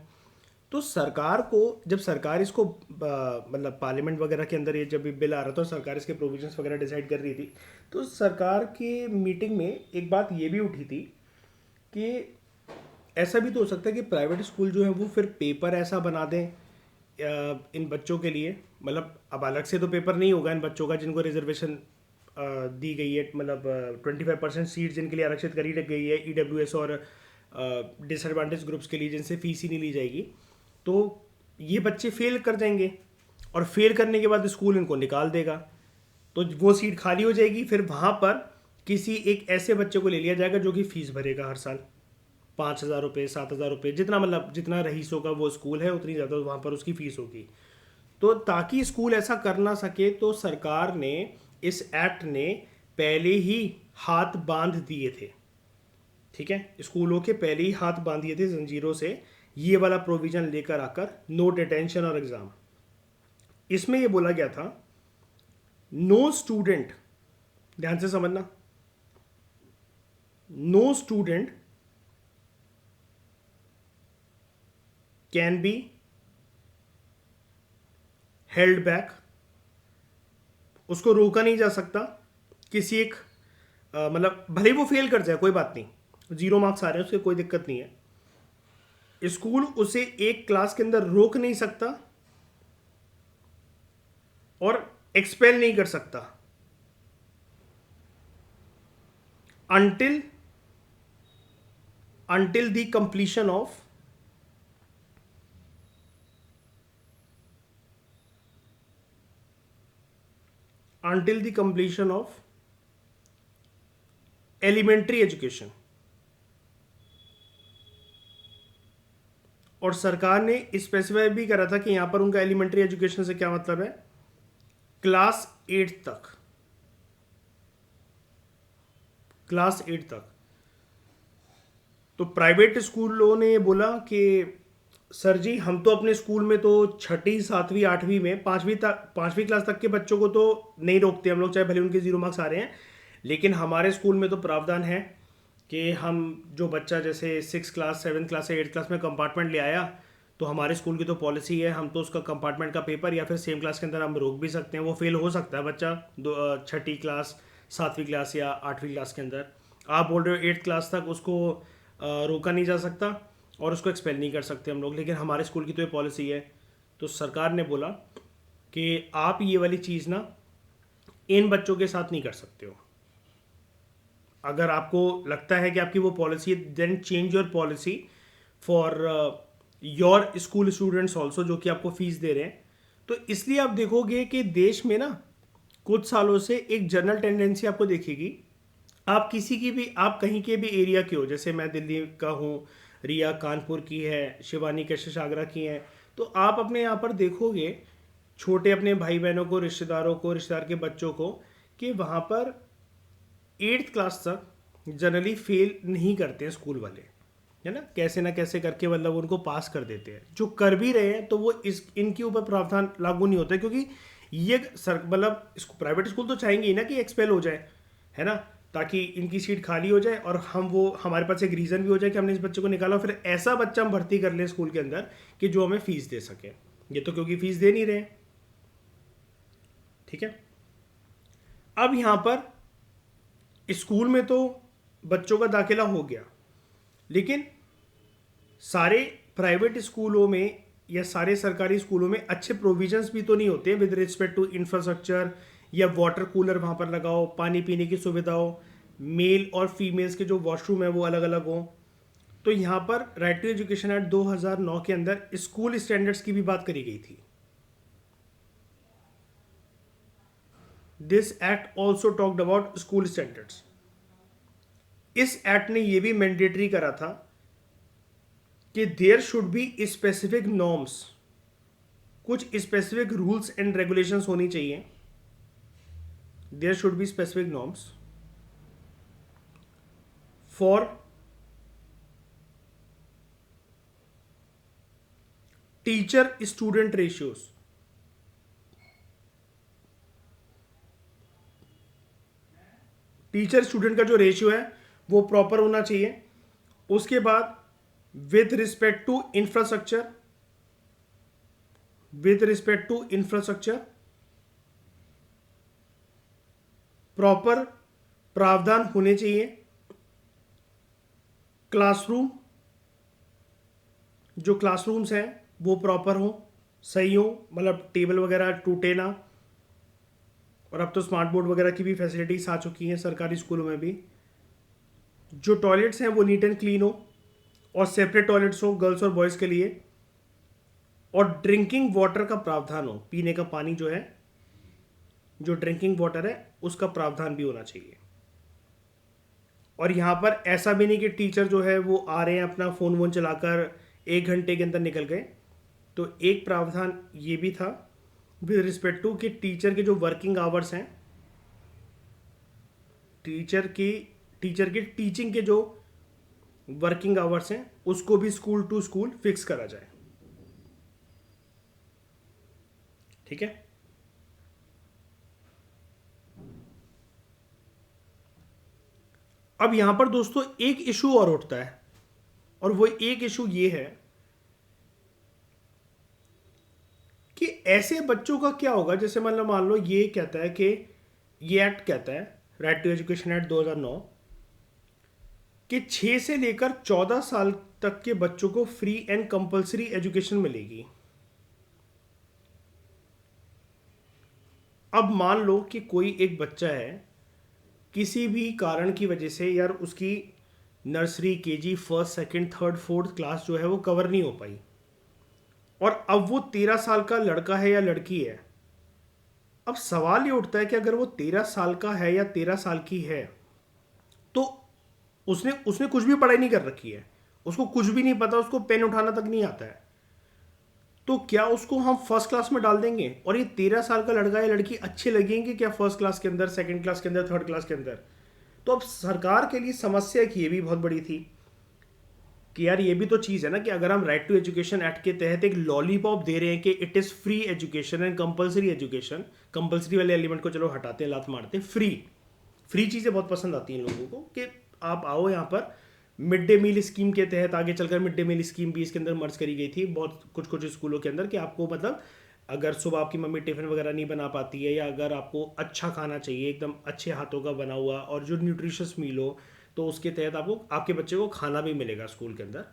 तो सरकार को, जब सरकार इसको मतलब पार्लियामेंट वगैरह के अंदर ये जब बिल आ रहा था, सरकार इसके प्रोविजंस वगैरह डिसाइड कर रही थी, तो सरकार की मीटिंग में एक बात ये भी उठी थी कि ऐसा भी तो हो सकता है कि प्राइवेट स्कूल जो है वो फिर पेपर ऐसा बना दें इन बच्चों के लिए, मतलब अब अलग से तो पेपर नहीं होगा इन बच्चों का जिनको रिजर्वेशन दी गई है, मतलब 25% सीट जिनके लिए आरक्षित करी गई है ईडब्ल्यूएस और डिसएडवांटेज ग्रुप्स के लिए, जिनसे फीस ही नहीं ली जाएगी, तो ये बच्चे फेल कर जाएंगे, और फेल करने के बाद स्कूल इनको निकाल देगा, तो वो सीट खाली हो जाएगी, फिर वहाँ पर किसी एक ऐसे बच्चे को ले लिया जाएगा जो कि फीस भरेगा हर साल 5,000 रुपये, 7,000 रुपये, जितना मतलब जितना रईसों का वो स्कूल है उतनी ज़्यादा वहाँ पर उसकी फ़ीस होगी। तो ताकि स्कूल ऐसा कर ना सके, तो सरकार ने, इस एक्ट ने पहले ही हाथ बांध दिए थे, ठीक है, स्कूलों के पहले ही हाथ बांध दिए थे जंजीरों से, ये वाला प्रोविजन लेकर आकर, नो डिटेंशन और एग्ज़ाम। इसमें ये बोला गया था नो स्टूडेंट, ध्यान से समझना, no student can be held back, उसको रोका नहीं जा सकता किसी एक मतलब भले ही वो फेल कर जाए कोई बात नहीं, 0 मार्क्स आ रहे हैं उसके कोई दिक्कत नहीं है, स्कूल उसे एक क्लास के अंदर रोक नहीं सकता और एक्सपेल नहीं कर सकता until until the completion of elementary education. और सरकार ने स्पेसिफाई भी करा था कि यहां पर उनका एलिमेंट्री एजुकेशन से क्या मतलब है, क्लास 8 तक, क्लास 8 तक। तो प्राइवेट स्कूलों ने बोला कि सर जी हम तो अपने स्कूल में तो छठी सातवीं आठवीं में पांचवीं क्लास तक के बच्चों को तो नहीं रोकते हम लोग, चाहे भले उनके 0 मार्क्स आ रहे हैं, लेकिन हमारे स्कूल में तो प्रावधान है कि हम जो बच्चा जैसे 6 क्लास 7 क्लास या 8 क्लास में कंपार्टमेंट ले आया, तो हमारे स्कूल की तो पॉलिसी है हम तो उसका कंपार्टमेंट का पेपर या फिर सेम क्लास के अंदर हम रोक भी सकते हैं, वो फेल हो सकता है बच्चा छठी क्लास सातवीं क्लास या आठवीं क्लास के अंदर। आप बोल रहे हो 8 क्लास तक उसको रोका नहीं जा सकता और उसको एक्सपेल नहीं कर सकते हम लोग, लेकिन हमारे स्कूल की तो ये पॉलिसी है। तो सरकार ने बोला कि आप ये वाली चीज़ ना इन बच्चों के साथ नहीं कर सकते हो। अगर आपको लगता है कि आपकी वो policy, then change your policy for your school students also, जो कि आपको फीस दे रहे हैं। तो इसलिए आप देखोगे कि देश में ना कुछ सालों से एक जनरल टेंडेंसी आपको देखेगी, आप किसी की भी, आप कहीं के भी एरिया के हो, जैसे मैं दिल्ली का हूँ, रिया कानपुर की है, शिवानी कशिश आगरा की है, तो आप अपने यहाँ पर देखोगे छोटे अपने भाई बहनों को, रिश्तेदारों को, रिश्तेदार के बच्चों को, कि वहाँ पर 8th क्लास तक जनरली फेल नहीं करते हैं स्कूल वाले, है ना, कैसे ना कैसे करके मतलब उनको पास कर देते हैं। जो कर भी रहे हैं तो वो इनके ऊपर प्रावधान लागू नहीं होता है, क्योंकि ये मतलब प्राइवेट स्कूल तो चाहेंगे ही ना कि एक्सपेल हो जाए, है ना, ताकि इनकी सीट खाली हो जाए और हमारे पास एक रीज़न भी हो जाए कि हमने इस बच्चे को निकाला, फिर ऐसा बच्चा हम भर्ती कर लें स्कूल के अंदर कि जो हमें फीस दे सके। ये तो क्योंकि फीस दे नहीं रहे, ठीक है। अब यहां पर स्कूल में तो बच्चों का दाखिला हो गया, लेकिन सारे प्राइवेट स्कूलों में या सारे सरकारी स्कूलों में अच्छे प्रोविजंस भी तो नहीं होते विद रिस्पेक्ट टू इंफ्रास्ट्रक्चर, या वाटर कूलर वहाँ पर लगाओ, पानी पीने की सुविधा हो, मेल और फीमेल्स के जो वॉशरूम है वो अलग अलग हो। तो यहाँ पर राइट टू एजुकेशन एक्ट 2009 के अंदर स्कूल स्टैंडर्ड्स की भी बात करी गई थी। This act also talked about school standards. इस एक्ट ने यह भी मैंडेटरी करा था कि there should be specific norms, कुछ स्पेसिफिक रूल्स एंड रेगुलेशंस होनी चाहिए। There should be specific norms for teacher student ratios. Teacher student का जो रेशियो है वो प्रॉपर होना चाहिए। उसके बाद with respect to infrastructure, with respect to infrastructure proper प्रावधान होने चाहिए। क्लासरूम, जो क्लासरूम्स हैं वो प्रॉपर हो, सही हो, मतलब टेबल वगैरह टूटे ना। और अब तो स्मार्ट बोर्ड वगैरह की भी फैसिलिटीज आ चुकी हैं सरकारी स्कूलों में भी। जो टॉयलेट्स हैं वो नीट एंड क्लीन हो और सेपरेट टॉयलेट्स हो गर्ल्स और बॉयज़ के लिए। और ड्रिंकिंग वाटर का प्रावधान हो, पीने का पानी जो है, जो ड्रिंकिंग वाटर है उसका प्रावधान भी होना चाहिए। और यहाँ पर ऐसा भी नहीं कि टीचर जो है वो आ रहे हैं अपना फ़ोन वोन चलाकर 1 घंटे के अंदर निकल गए। तो एक प्रावधान ये भी था विद रिस्पेक्ट टू कि टीचर के जो वर्किंग आवर्स हैं, टीचर की टीचिंग के जो वर्किंग आवर्स हैं उसको भी स्कूल टू स्कूल फिक्स करा जाए, ठीक है। अब यहां पर दोस्तों एक इशू और उठता है, और वो एक इशू ये है कि ऐसे बच्चों का क्या होगा, जैसे मतलब मान लो ये कहता है कि ये एक्ट कहता है, राइट टू एजुकेशन एक्ट 2009, कि 6 से लेकर 14 साल तक के बच्चों को फ्री एंड कंपलसरी एजुकेशन मिलेगी। अब मान लो कि कोई एक बच्चा है, किसी भी कारण की वजह से यार उसकी nursery, KG, first, second, third, fourth class जो है वो कवर नहीं हो पाई। और अब वो 13 साल का लड़का है या लड़की है। अब सवाल ये उठता है कि अगर वो 13 साल का है या 13 साल की है, तो उसने उसने कुछ भी पढ़ाई नहीं कर रखी है, उसको कुछ भी नहीं पता, उसको पेन उठाना तक नहीं आता है, तो क्या उसको हम फर्स्ट क्लास में डाल देंगे? और ये 13 साल का लड़का या लड़की अच्छे लगेंगे क्या फर्स्ट क्लास के अंदर, सेकंड क्लास के अंदर, थर्ड क्लास के अंदर? तो अब सरकार के लिए समस्या की ये भी बहुत बड़ी थी कि यार ये भी तो चीज़ है ना कि अगर हम राइट टू एजुकेशन एक्ट के तहत एक लॉलीपॉप दे रहे हैं कि it is free education and compulsory education, compulsory वाले एलिमेंट को चलो हटाते हैं, लात मारते हैं, फ्री फ्री चीज़ें बहुत पसंद आती हैं लोगों को कि आप आओ यहाँ पर। मिड डे मील स्कीम के तहत आगे चलकर मिड डे मील स्कीम भी इसके अंदर मर्ज करी गई थी बहुत कुछ कुछ स्कूलों के अंदर, कि आपको मतलब अगर सुबह आपकी मम्मी टिफिन वगैरह नहीं बना पाती है, या अगर आपको अच्छा खाना चाहिए एकदम अच्छे हाथों का बना हुआ और जो न्यूट्रिशियस मील हो, तो उसके तहत आपको आपके बच्चे को खाना भी मिलेगा स्कूल के अंदर।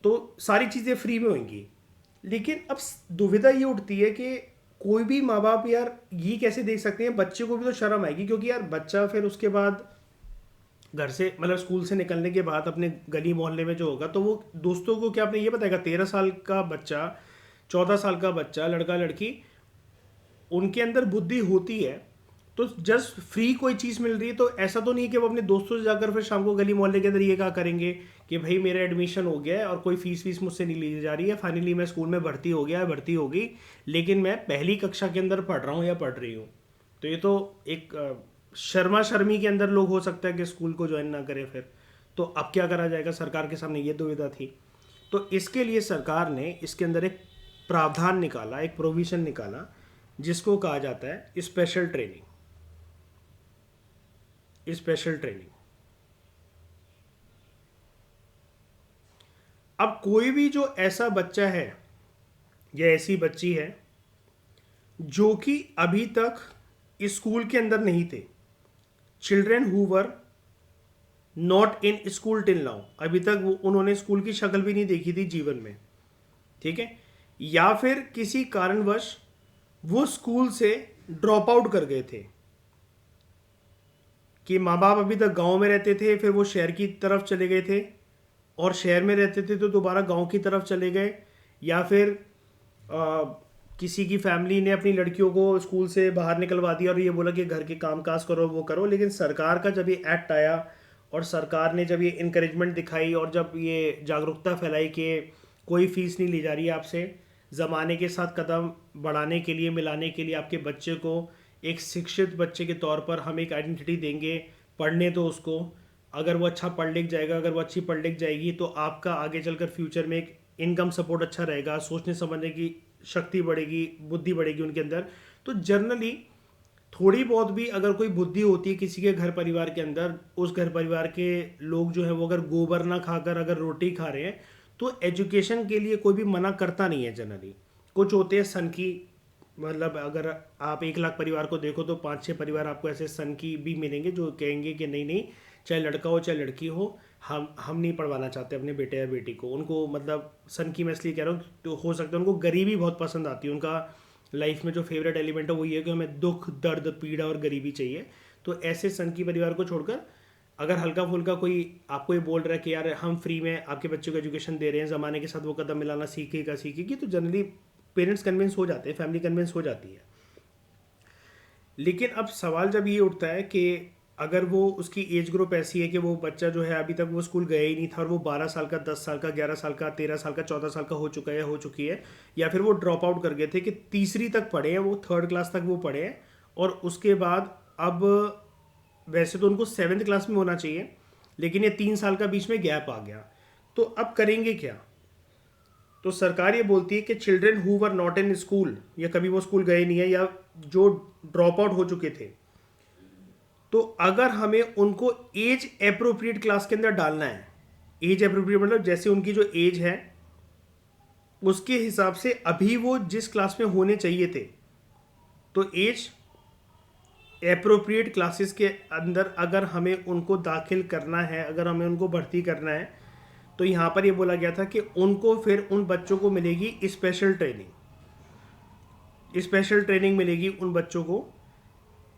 तो सारी चीज़ें फ्री में होंगी। लेकिन अब दुविधा ये उठती है कि कोई भी माँ बाप यार ये कैसे देख सकते हैं, बच्चे को भी तो शर्म आएगी, क्योंकि यार बच्चा फिर उसके बाद घर से मतलब स्कूल से निकलने के बाद अपने गली मोहल्ले में जो होगा, तो वो दोस्तों को क्या अपने ये बताएगा? 13 साल का बच्चा, 14 साल का बच्चा, लड़का लड़की, उनके अंदर बुद्धि होती है, तो जस्ट फ्री कोई चीज़ मिल रही है तो ऐसा तो नहीं है कि वो अपने दोस्तों से जाकर फिर शाम को गली मोहल्ले के अंदर ये कहा करेंगे कि भाई मेरा एडमिशन हो गया है और कोई फीस वीस मुझसे नहीं ली जा रही है, फाइनली मैं स्कूल में भर्ती हो गया है, भर्ती होगी, लेकिन मैं पहली कक्षा के अंदर पढ़ रहा हूँ या पढ़ रही हूँ। तो ये तो एक शर्मा शर्मी के अंदर लोग हो सकता है कि स्कूल को ज्वाइन ना करें फिर। तो अब क्या करा जाएगा? सरकार के सामने ये दुविधा थी। तो इसके लिए सरकार ने इसके अंदर एक प्रावधान निकाला, एक प्रोविजन निकाला, जिसको कहा जाता है स्पेशल ट्रेनिंग। Special training. अब कोई भी जो ऐसा बच्चा है या ऐसी बच्ची है जो कि अभी तक स्कूल के अंदर नहीं थे, children who were not in school till now, अभी तक वो उन्होंने स्कूल की शक्ल भी नहीं देखी थी जीवन में, ठीक है, या फिर किसी कारणवश वो स्कूल से ड्रॉप आउट कर गए थे, कि माँ बाप अभी तक गांव में रहते थे, फिर वो शहर की तरफ चले गए थे, और शहर में रहते थे तो दोबारा गांव की तरफ चले गए, या फिर आ, किसी की फैमिली ने अपनी लड़कियों को स्कूल से बाहर निकलवा दिया और ये बोला कि घर के काम काज करो, वो करो। लेकिन सरकार का जब ये एक्ट आया और सरकार ने जब ये इनकरेजमेंट दिखाई और जब ये जागरूकता फैलाई कि कोई फीस नहीं ली जा रही है आपसे, ज़माने के साथ कदम बढ़ाने के लिए, मिलाने के लिए, आपके बच्चे को एक शिक्षित बच्चे के तौर पर हम एक आइडेंटिटी देंगे, पढ़ने दो उसको, अगर वो अच्छा पढ़ लिख जाएगा, अगर वो अच्छी पढ़ लिख जाएगी, तो आपका आगे चलकर फ्यूचर में एक इनकम सपोर्ट अच्छा रहेगा, सोचने समझने की शक्ति बढ़ेगी, बुद्धि बढ़ेगी उनके अंदर। तो जनरली थोड़ी बहुत भी अगर कोई बुद्धि होती है किसी के घर परिवार के अंदर, उस घर परिवार के लोग जो है वो अगर गोबर ना खाकर अगर रोटी खा रहे हैं, तो एजुकेशन के लिए कोई भी मना करता नहीं है जनरली। कुछ होते हैं सन की, मतलब अगर आप 1 लाख परिवार को देखो तो 5-6 परिवार आपको ऐसे सन की भी मिलेंगे जो कहेंगे कि नहीं नहीं, चाहे लड़का हो चाहे लड़की हो, हम नहीं पढ़वाना चाहते अपने बेटे या बेटी को। उनको मतलब सन की मैं इसलिए कह रहा हूँ, तो हो सकता है उनको गरीबी बहुत पसंद आती है, उनका लाइफ में जो फेवरेट एलिमेंट है वो ये है कि हमें दुख, दर्द, पीड़ा और गरीबी चाहिए। तो ऐसे सन की परिवार को छोड़कर अगर हल्का फुल्का कोई आपको ये बोल रहा है कि यार हम फ्री में आपके बच्चे को एजुकेशन दे रहे हैं, ज़माने के साथ वो कदम मिलाना सीखेगा सीखेगी, तो जनरली पेरेंट्स कन्विंस हो जाते हैं, फैमिली कन्विंस हो जाती है। लेकिन अब सवाल जब ये उठता है कि अगर वो उसकी एज ग्रुप ऐसी है कि वो बच्चा जो है अभी तक वो स्कूल गया ही नहीं था और वो 12 साल का, 10 साल का, 11 साल का, 13 साल का, 14 साल का हो चुका है, हो चुकी है, या फिर वो ड्रॉप आउट कर गए थे कि तीसरी तक पढ़े हैं, वो थर्ड क्लास तक वो पढ़े हैं, और उसके बाद अब वैसे तो उनको 7th क्लास में होना चाहिए, लेकिन ये 3 साल का बीच में गैप आ गया, तो अब करेंगे क्या? तो सरकार ये बोलती है कि children who were not in school, या कभी वो स्कूल गए नहीं है या जो ड्रॉप आउट हो चुके थे, तो अगर हमें उनको एज अप्रोप्रिएट क्लास के अंदर डालना है, एज अप्रोप्रिएट मतलब जैसे उनकी जो एज है उसके हिसाब से अभी वो जिस क्लास में होने चाहिए थे, तो एज अप्रोप्रिएट क्लासेस के अंदर अगर हमें उनको दाखिल करना है, अगर हमें उनको भर्ती करना है, तो यहाँ पर ये बोला गया था कि उनको फिर उन बच्चों को मिलेगी स्पेशल ट्रेनिंग। स्पेशल ट्रेनिंग मिलेगी उन बच्चों को।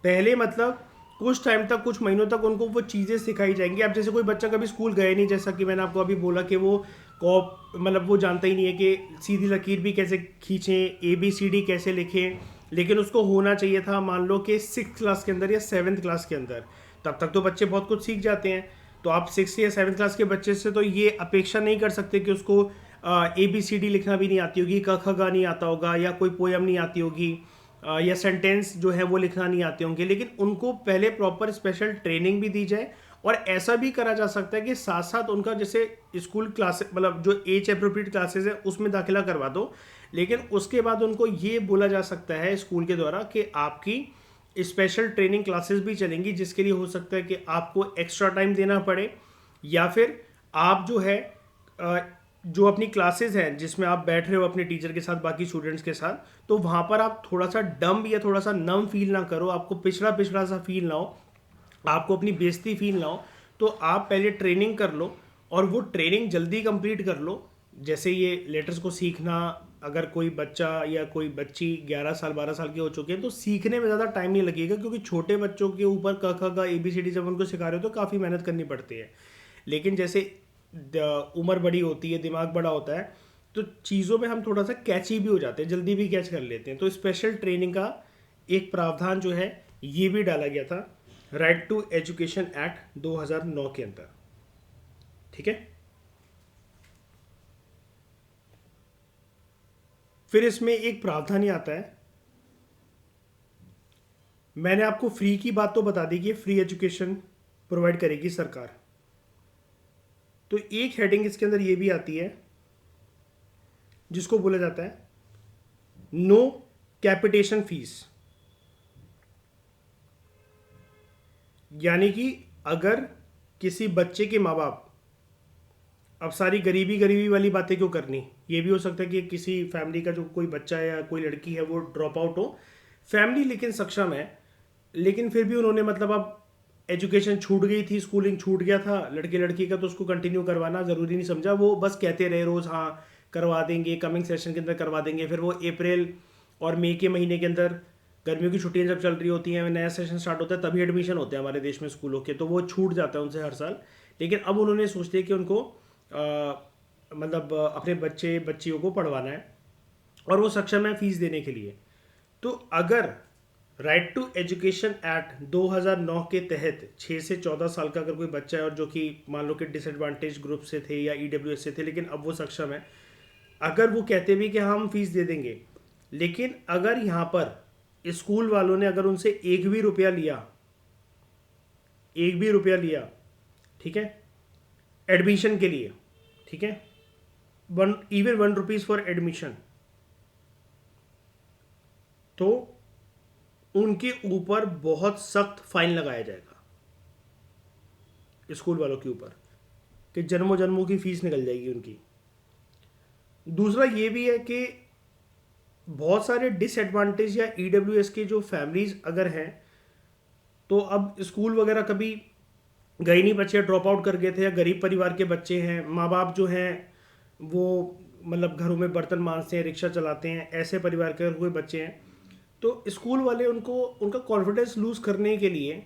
पहले मतलब कुछ टाइम तक, कुछ महीनों तक उनको वो चीज़ें सिखाई जाएंगी। अब जैसे कोई बच्चा कभी स्कूल गए नहीं, जैसा कि मैंने आपको अभी बोला कि वो कॉप मतलब वो जानता ही नहीं है कि सीधी लकीर भी कैसे खींचें, ABCD कैसे लिखें, लेकिन उसको होना चाहिए था मान लो कि 6th क्लास के अंदर या 7th क्लास के अंदर। तब तक तो बच्चे बहुत कुछ सीख जाते हैं। तो आप 6 या 7th क्लास के बच्चे से तो ये अपेक्षा नहीं कर सकते कि उसको ABCD लिखना भी नहीं आती होगी, क ख ग नहीं आता होगा, या कोई पोयम नहीं आती होगी, या सेंटेंस जो है वो लिखना नहीं आते होंगे। लेकिन उनको पहले प्रॉपर स्पेशल ट्रेनिंग भी दी जाए, और ऐसा भी करा जा सकता है कि साथ साथ उनका जैसे स्कूल क्लास मतलब जो एज अप्रोप्रिएट क्लासेस है उसमें दाखिला करवा दो, लेकिन उसके बाद उनको ये बोला जा सकता है स्कूल के द्वारा कि आपकी स्पेशल ट्रेनिंग क्लासेस भी चलेंगी, जिसके लिए हो सकता है कि आपको एक्स्ट्रा टाइम देना पड़े, या फिर आप जो है जो अपनी क्लासेस हैं जिसमें आप बैठ रहे हो अपने टीचर के साथ, बाकी स्टूडेंट्स के साथ, तो वहाँ पर आप थोड़ा सा डम या थोड़ा सा नम फील ना करो, आपको पिछड़ा पिछड़ा सा फील ना हो, आपको अपनी बेइज्जती फील ना हो। तो आप पहले ट्रेनिंग कर लो, और वो ट्रेनिंग जल्दी कंप्लीट कर लो। जैसे ये लेटर्स को सीखना, अगर कोई बच्चा या कोई बच्ची 11 साल 12 साल के हो चुके हैं तो सीखने में ज़्यादा टाइम नहीं लगेगा, क्योंकि छोटे बच्चों के ऊपर क ख ग ABCD जब उनको सिखा रहे हो तो काफ़ी मेहनत करनी पड़ती है। लेकिन जैसे उम्र बड़ी होती है, दिमाग बड़ा होता है, तो चीज़ों में हम थोड़ा सा कैची भी हो जाते हैं, जल्दी भी कैच कर लेते हैं। तो स्पेशल ट्रेनिंग का एक प्रावधान जो है ये भी डाला गया था राइट टू एजुकेशन एक्ट 2009 के अंदर। ठीक है। फिर इसमें एक प्रावधान ही आता है, मैंने आपको फ्री की बात तो बता दी कि फ्री एजुकेशन प्रोवाइड करेगी सरकार, तो एक हेडिंग इसके अंदर ये भी आती है जिसको बोला जाता है नो कैपिटेशन फीस। यानी कि अगर किसी बच्चे के माँ बाप, अब सारी गरीबी गरीबी वाली बातें क्यों करनी, ये भी हो सकता है कि किसी फैमिली का जो कोई बच्चा है या कोई लड़की है वो ड्रॉप आउट हो, फैमिली लेकिन सक्षम है, लेकिन फिर भी उन्होंने मतलब अब एजुकेशन छूट गई थी, स्कूलिंग छूट गया था लड़के लड़की का, तो उसको कंटिन्यू करवाना ज़रूरी नहीं समझा, वो बस कहते रहे रोज़ हाँ करवा देंगे, कमिंग सेशन के अंदर करवा देंगे। फिर वो अप्रैल और मई के महीने के अंदर गर्मियों की छुट्टियां जब चल रही होती हैं, नया सेशन स्टार्ट होता है, तभी एडमिशन होते हैं हमारे देश में स्कूलों के, तो वो छूट जाता है उनसे हर साल। लेकिन अब उन्होंने सोच लिया कि उनको मतलब अपने बच्चे बच्चियों को पढ़वाना है और वो सक्षम है फीस देने के लिए। तो अगर राइट टू एजुकेशन एक्ट 2009 के तहत 6 से 14 साल का अगर कोई बच्चा है और जो कि मान लो कि डिसएडवांटेज ग्रुप से थे या EWS से थे, लेकिन अब वो सक्षम है, अगर वो कहते भी कि हम फीस दे देंगे, लेकिन अगर यहाँ पर स्कूल वालों ने अगर उनसे एक भी रुपया लिया, ठीक है, एडमिशन के लिए, ठीक है, इवन 1 रुपीज फॉर एडमिशन, तो उनके ऊपर बहुत सख्त फाइन लगाया जाएगा स्कूल वालों के ऊपर, कि जन्मों जन्मों की फीस निकल जाएगी उनकी। दूसरा ये भी है कि बहुत सारे डिसएडवांटेज या EWS के जो फैमिलीज अगर हैं, तो अब स्कूल वगैरह कभी गए नहीं, बच्चे ड्रॉप आउट कर गए थे, या गरीब परिवार के बच्चे हैं, माँ बाप जो हैं वो मतलब घरों में बर्तन मांजते हैं, रिक्शा चलाते हैं, ऐसे परिवार के अगर कोई बच्चे हैं, तो स्कूल वाले उनको उनका कॉन्फिडेंस लूज़ करने के लिए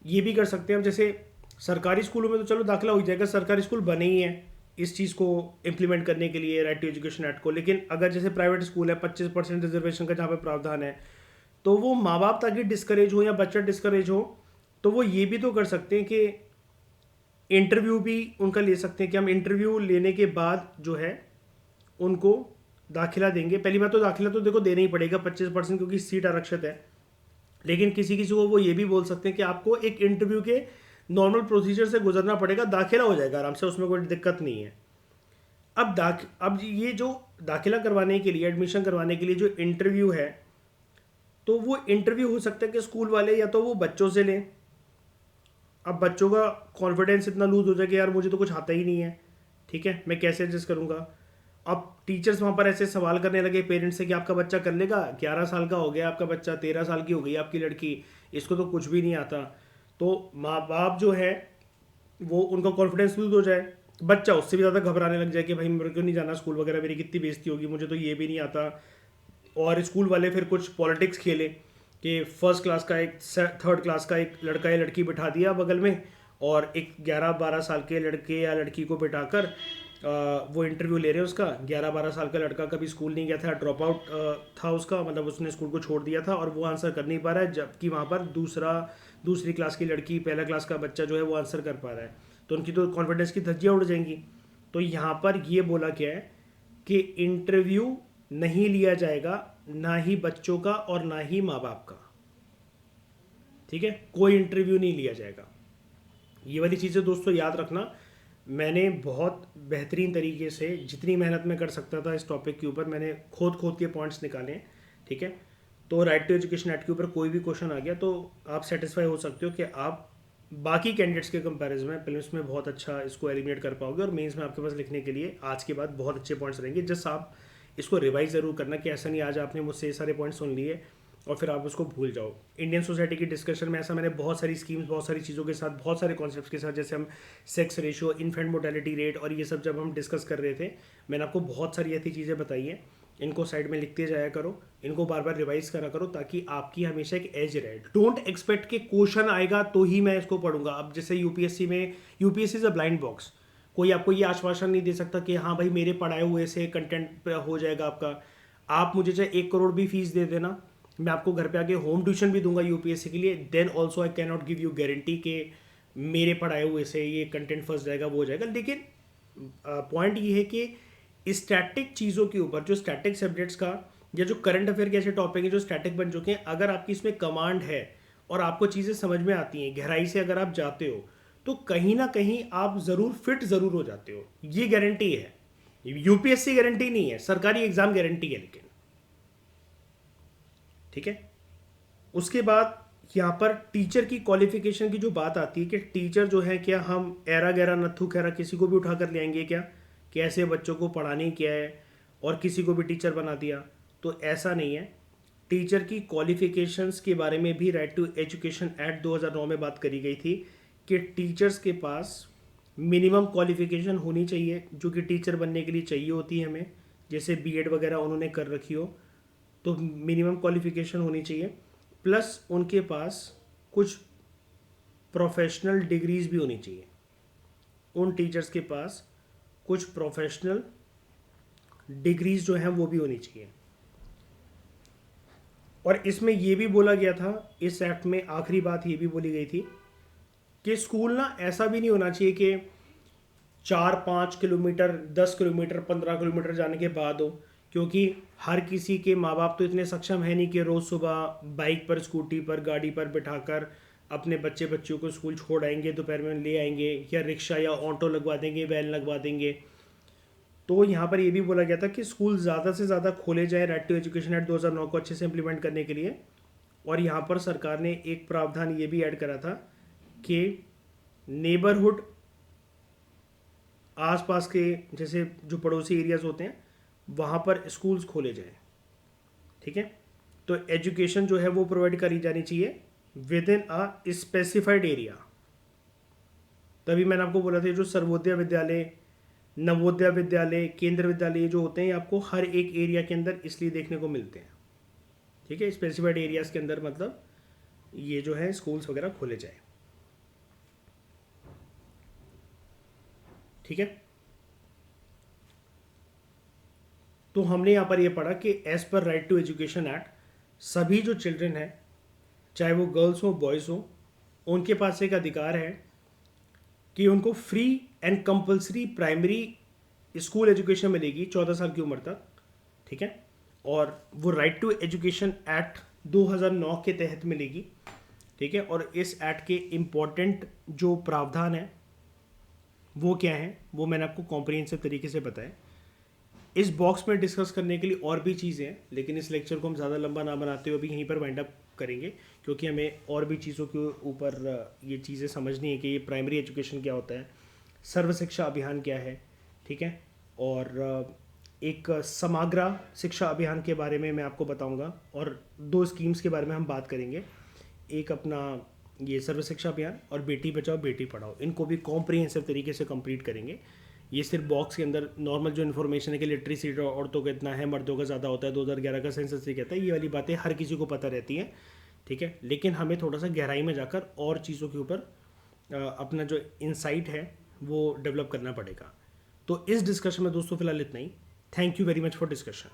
ये भी कर सकते हैं। अब जैसे सरकारी स्कूलों में तो चलो दाखिला हो जाएगा, सरकारी स्कूल बने ही हैं इस चीज़ को इम्प्लीमेंट करने के लिए, राइट टू एजुकेशन एक्ट को, लेकिन अगर जैसे प्राइवेट स्कूल है 25% रिजर्वेशन का जहाँ पे प्रावधान है, तो वो माँ बाप ताकि डिस्करेज हो या बच्चा डिस्करेज हो, तो वो ये भी तो कर सकते हैं कि इंटरव्यू भी उनका ले सकते हैं, कि हम इंटरव्यू लेने के बाद जो है उनको दाखिला देंगे। पहली बात तो दाखिला तो देखो देना ही पड़ेगा 25%, क्योंकि सीट आरक्षित है, लेकिन किसी किसी को वो ये भी बोल सकते हैं कि आपको एक इंटरव्यू के नॉर्मल प्रोसीजर से गुजरना पड़ेगा, दाखिला हो जाएगा आराम से, उसमें कोई दिक्कत नहीं है। अब ये जो दाखिला करवाने के लिए, एडमिशन करवाने के लिए जो इंटरव्यू है, तो वो इंटरव्यू हो सकता है कि स्कूल वाले या तो वो बच्चों से लें। अब बच्चों का कॉन्फिडेंस इतना लूज हो जाए कि यार मुझे तो कुछ आता ही नहीं है, ठीक है, मैं कैसे एडजस्ट करूँगा। अब टीचर्स वहाँ पर ऐसे सवाल करने लगे पेरेंट्स से कि आपका बच्चा कर लेगा, 11 साल का हो गया आपका बच्चा, 13 साल की हो गई आपकी लड़की, इसको तो कुछ भी नहीं आता। तो माँ बाप जो है वो उनका कॉन्फिडेंस लूज हो जाए, बच्चा उससे भी ज़्यादा घबराने लग जाए कि भाई मेरे को नहीं जाना स्कूल वगैरह, मेरी कितनी बेइज्जती होगी, मुझे तो ये भी नहीं आता, और स्कूल वाले फिर कुछ पॉलिटिक्स खेले कि फर्स्ट क्लास का एक थर्ड क्लास का एक लड़का या लड़की बिठा दिया बगल में, और एक 11-12 साल के लड़के या लड़की को बिठाकर वो इंटरव्यू ले रहे हैं उसका। 11-12 साल का लड़का कभी स्कूल नहीं गया था, ड्रॉप आउट था उसका, मतलब उसने स्कूल को छोड़ दिया था, और वो आंसर कर नहीं पा रहा है, जबकि वहाँ पर दूसरी क्लास की लड़की, पहला क्लास का बच्चा जो है वो आंसर कर पा रहा है। तो उनकी तो कॉन्फिडेंस की धज्जियाँ उड़ जाएंगी। तो यहाँ पर ये बोला गया है कि इंटरव्यू नहीं लिया जाएगा, ना ही बच्चों का और ना ही माँ बाप का। ठीक है, कोई इंटरव्यू नहीं लिया जाएगा। ये वाली चीज़ें दोस्तों याद रखना। मैंने बहुत बेहतरीन तरीके से जितनी मेहनत मैं कर सकता था इस टॉपिक के ऊपर, मैंने खोद के पॉइंट्स निकाले हैं। ठीक है, तो राइट टू एजुकेशन एक्ट के ऊपर कोई भी क्वेश्चन आ गया तो आप सेटिस्फाई हो सकते हो कि आप बाकी कैंडिडेट्स के कंपैरिजन में प्रीलिम्स में बहुत अच्छा इसको एलिमिनेट कर पाओगे, और मेंस में आपके पास लिखने के लिए आज के बाद बहुत अच्छे पॉइंट्स रहेंगे। जस्ट आप इसको रिवाइज ज़रूर करना, कि ऐसा नहीं आज आपने मुझसे ये सारे पॉइंट्स सुन लिए और फिर आप उसको भूल जाओ। इंडियन सोसाइटी की डिस्कशन में ऐसा मैंने बहुत सारी स्कीम्स, बहुत सारी चीज़ों के साथ, बहुत सारे कॉन्सेप्ट्स के साथ, जैसे हम sex ratio, infant mortality rate और ये सब जब हम डिस्कस कर रहे थे, मैंने आपको बहुत सारी ऐसी चीज़ें बताई हैं। इनको साइड में लिखते जाया करो, इनको बार बार रिवाइज करा करो, ताकि आपकी हमेशा एक एज रहे। डोंट एक्सपेक्ट कि क्वेश्चन आएगा तो ही मैं इसको पढ़ूंगा। अब जैसे यूपीएससी में, UPSC is a blind box. कोई आपको ये आश्वासन नहीं दे सकता कि हाँ भाई मेरे पढ़ाए हुए से कंटेंट हो जाएगा आपका। आप मुझे चाहे 1 करोड़ भी फीस दे देना, मैं आपको घर पे आके होम ट्यूशन भी दूंगा यूपीएससी के लिए, then also I can not give you guarantee कि मेरे पढ़ाए हुए से ये कंटेंट फंस जाएगा, वो हो जाएगा। लेकिन पॉइंट ये है कि स्टैटिक चीज़ों के ऊपर, जो स्टैटिक सब्जेक्ट्स का या जो करंट अफेयर के ऐसे टॉपिक हैं जो स्टैटिक बन चुके हैं, अगर आपकी इसमें कमांड है और आपको चीज़ें समझ में आती हैं, गहराई से अगर आप जाते हो, तो कहीं ना कहीं आप ज़रूर फिट ज़रूर हो जाते हो। ये गारंटी है। यूपीएससी गारंटी नहीं है, सरकारी एग्जाम गारंटी है। लेकिन ठीक है, उसके बाद यहाँ पर टीचर की क्वालिफिकेशन की जो बात आती है कि टीचर जो है, क्या हम ऐरा गैरा नत्थु खैरा किसी को भी उठा कर ले आएंगे क्या, कि ऐसे बच्चों को पढ़ाने क्या है और किसी को भी टीचर बना दिया? तो ऐसा नहीं है। टीचर की क्वालिफिकेशंस के बारे में भी राइट टू एजुकेशन एक्ट 2009 में बात करी गई थी कि टीचर्स के पास मिनिमम क्वालिफिकेशन होनी चाहिए, जो कि टीचर बनने के लिए चाहिए होती है हमें। जैसे बीएड वगैरह उन्होंने कर रखी हो, तो मिनिमम क्वालिफिकेशन होनी चाहिए, प्लस उनके पास कुछ प्रोफेशनल डिग्रीज भी होनी चाहिए। उन टीचर्स के पास कुछ प्रोफेशनल डिग्रीज जो हैं वो भी होनी चाहिए। और इसमें ये भी बोला गया था, इस एक्ट में आखिरी बात ये भी बोली गई थी कि स्कूल ना ऐसा भी नहीं होना चाहिए कि 4-5 किलोमीटर, 10 किलोमीटर, 15 किलोमीटर जाने के बाद हो, क्योंकि हर किसी के माँ बाप तो इतने सक्षम है नहीं कि रोज़ सुबह बाइक पर, स्कूटी पर, गाड़ी पर बिठाकर अपने बच्चों को स्कूल छोड़ आएंगे, दोपहर में ले आएंगे, या रिक्शा या ऑटो लगवा देंगे, वैन लगवा देंगे। तो यहाँ पर ये भी बोला गया था कि स्कूल ज़्यादा से ज़्यादा खोले जाए राइट टू एजुकेशन एक्ट 2009 को अच्छे से इम्प्लीमेंट करने के लिए। और यहाँ पर सरकार ने एक प्रावधान ये भी ऐड करा था कि नेबरहुड, आसपास के जैसे जो पड़ोसी एरियाज होते हैं, वहाँ पर स्कूल्स खोले जाएं। ठीक है, तो एजुकेशन जो है वो प्रोवाइड करी जानी चाहिए with in a specified area. तभी मैंने आपको बोला था, जो सर्वोदय विद्यालय, नवोदय विद्यालय, केंद्र विद्यालय जो होते हैं, आपको हर एक एरिया के अंदर इसलिए देखने को मिलते हैं। ठीक है, स्पेसिफाइड एरियाज के अंदर मतलब ये जो है स्कूल्स वगैरह खोले जाए। ठीक है, तो हमने यहाँ पर ये पढ़ा कि as per right to education act, सभी जो चिल्ड्रन हैं, चाहे वो गर्ल्स हो बॉयज़ हो, उनके पास एक अधिकार है कि उनको free and compulsory primary school education मिलेगी 14 साल की उम्र तक। ठीक है, और वो राइट टू एजुकेशन एक्ट 2009 के तहत मिलेगी। ठीक है, और इस एक्ट के इम्पॉर्टेंट जो प्रावधान है वो क्या है, वो मैंने आपको कॉम्प्रिहेंसिव तरीके से बताया। इस बॉक्स में डिस्कस करने के लिए और भी चीज़ें हैं, लेकिन इस लेक्चर को हम ज़्यादा लंबा ना बनाते हुए अभी यहीं पर वाइंड अप करेंगे, क्योंकि हमें और भी चीज़ों के ऊपर ये चीज़ें समझनी है कि ये प्राइमरी एजुकेशन क्या होता है, सर्व शिक्षा अभियान क्या है। ठीक है, और एक समग्र शिक्षा अभियान के बारे में मैं आपको बताऊंगा, और 2 स्कीम्स के बारे में हम बात करेंगे। एक अपना ये सर्व शिक्षा अभियान, और बेटी बचाओ बेटी पढ़ाओ, इनको भी कॉम्प्रिहेंसिव तरीके से कंप्लीट करेंगे। ये सिर्फ बॉक्स के अंदर नॉर्मल जो इन्फॉर्मेशन है कि लिटरेसी औरतों का इतना है, मर्दों का ज़्यादा होता है, 2011 का सेंसस ये कहता है, ये वाली बातें हर किसी को पता रहती हैं। ठीक है, लेकिन हमें थोड़ा सा गहराई में जाकर और चीज़ों के ऊपर अपना जो इंसाइट है वो डेवलप करना पड़ेगा। तो इस डिस्कशन में दोस्तों फिलहाल इतना ही। Thank you very much for discussion.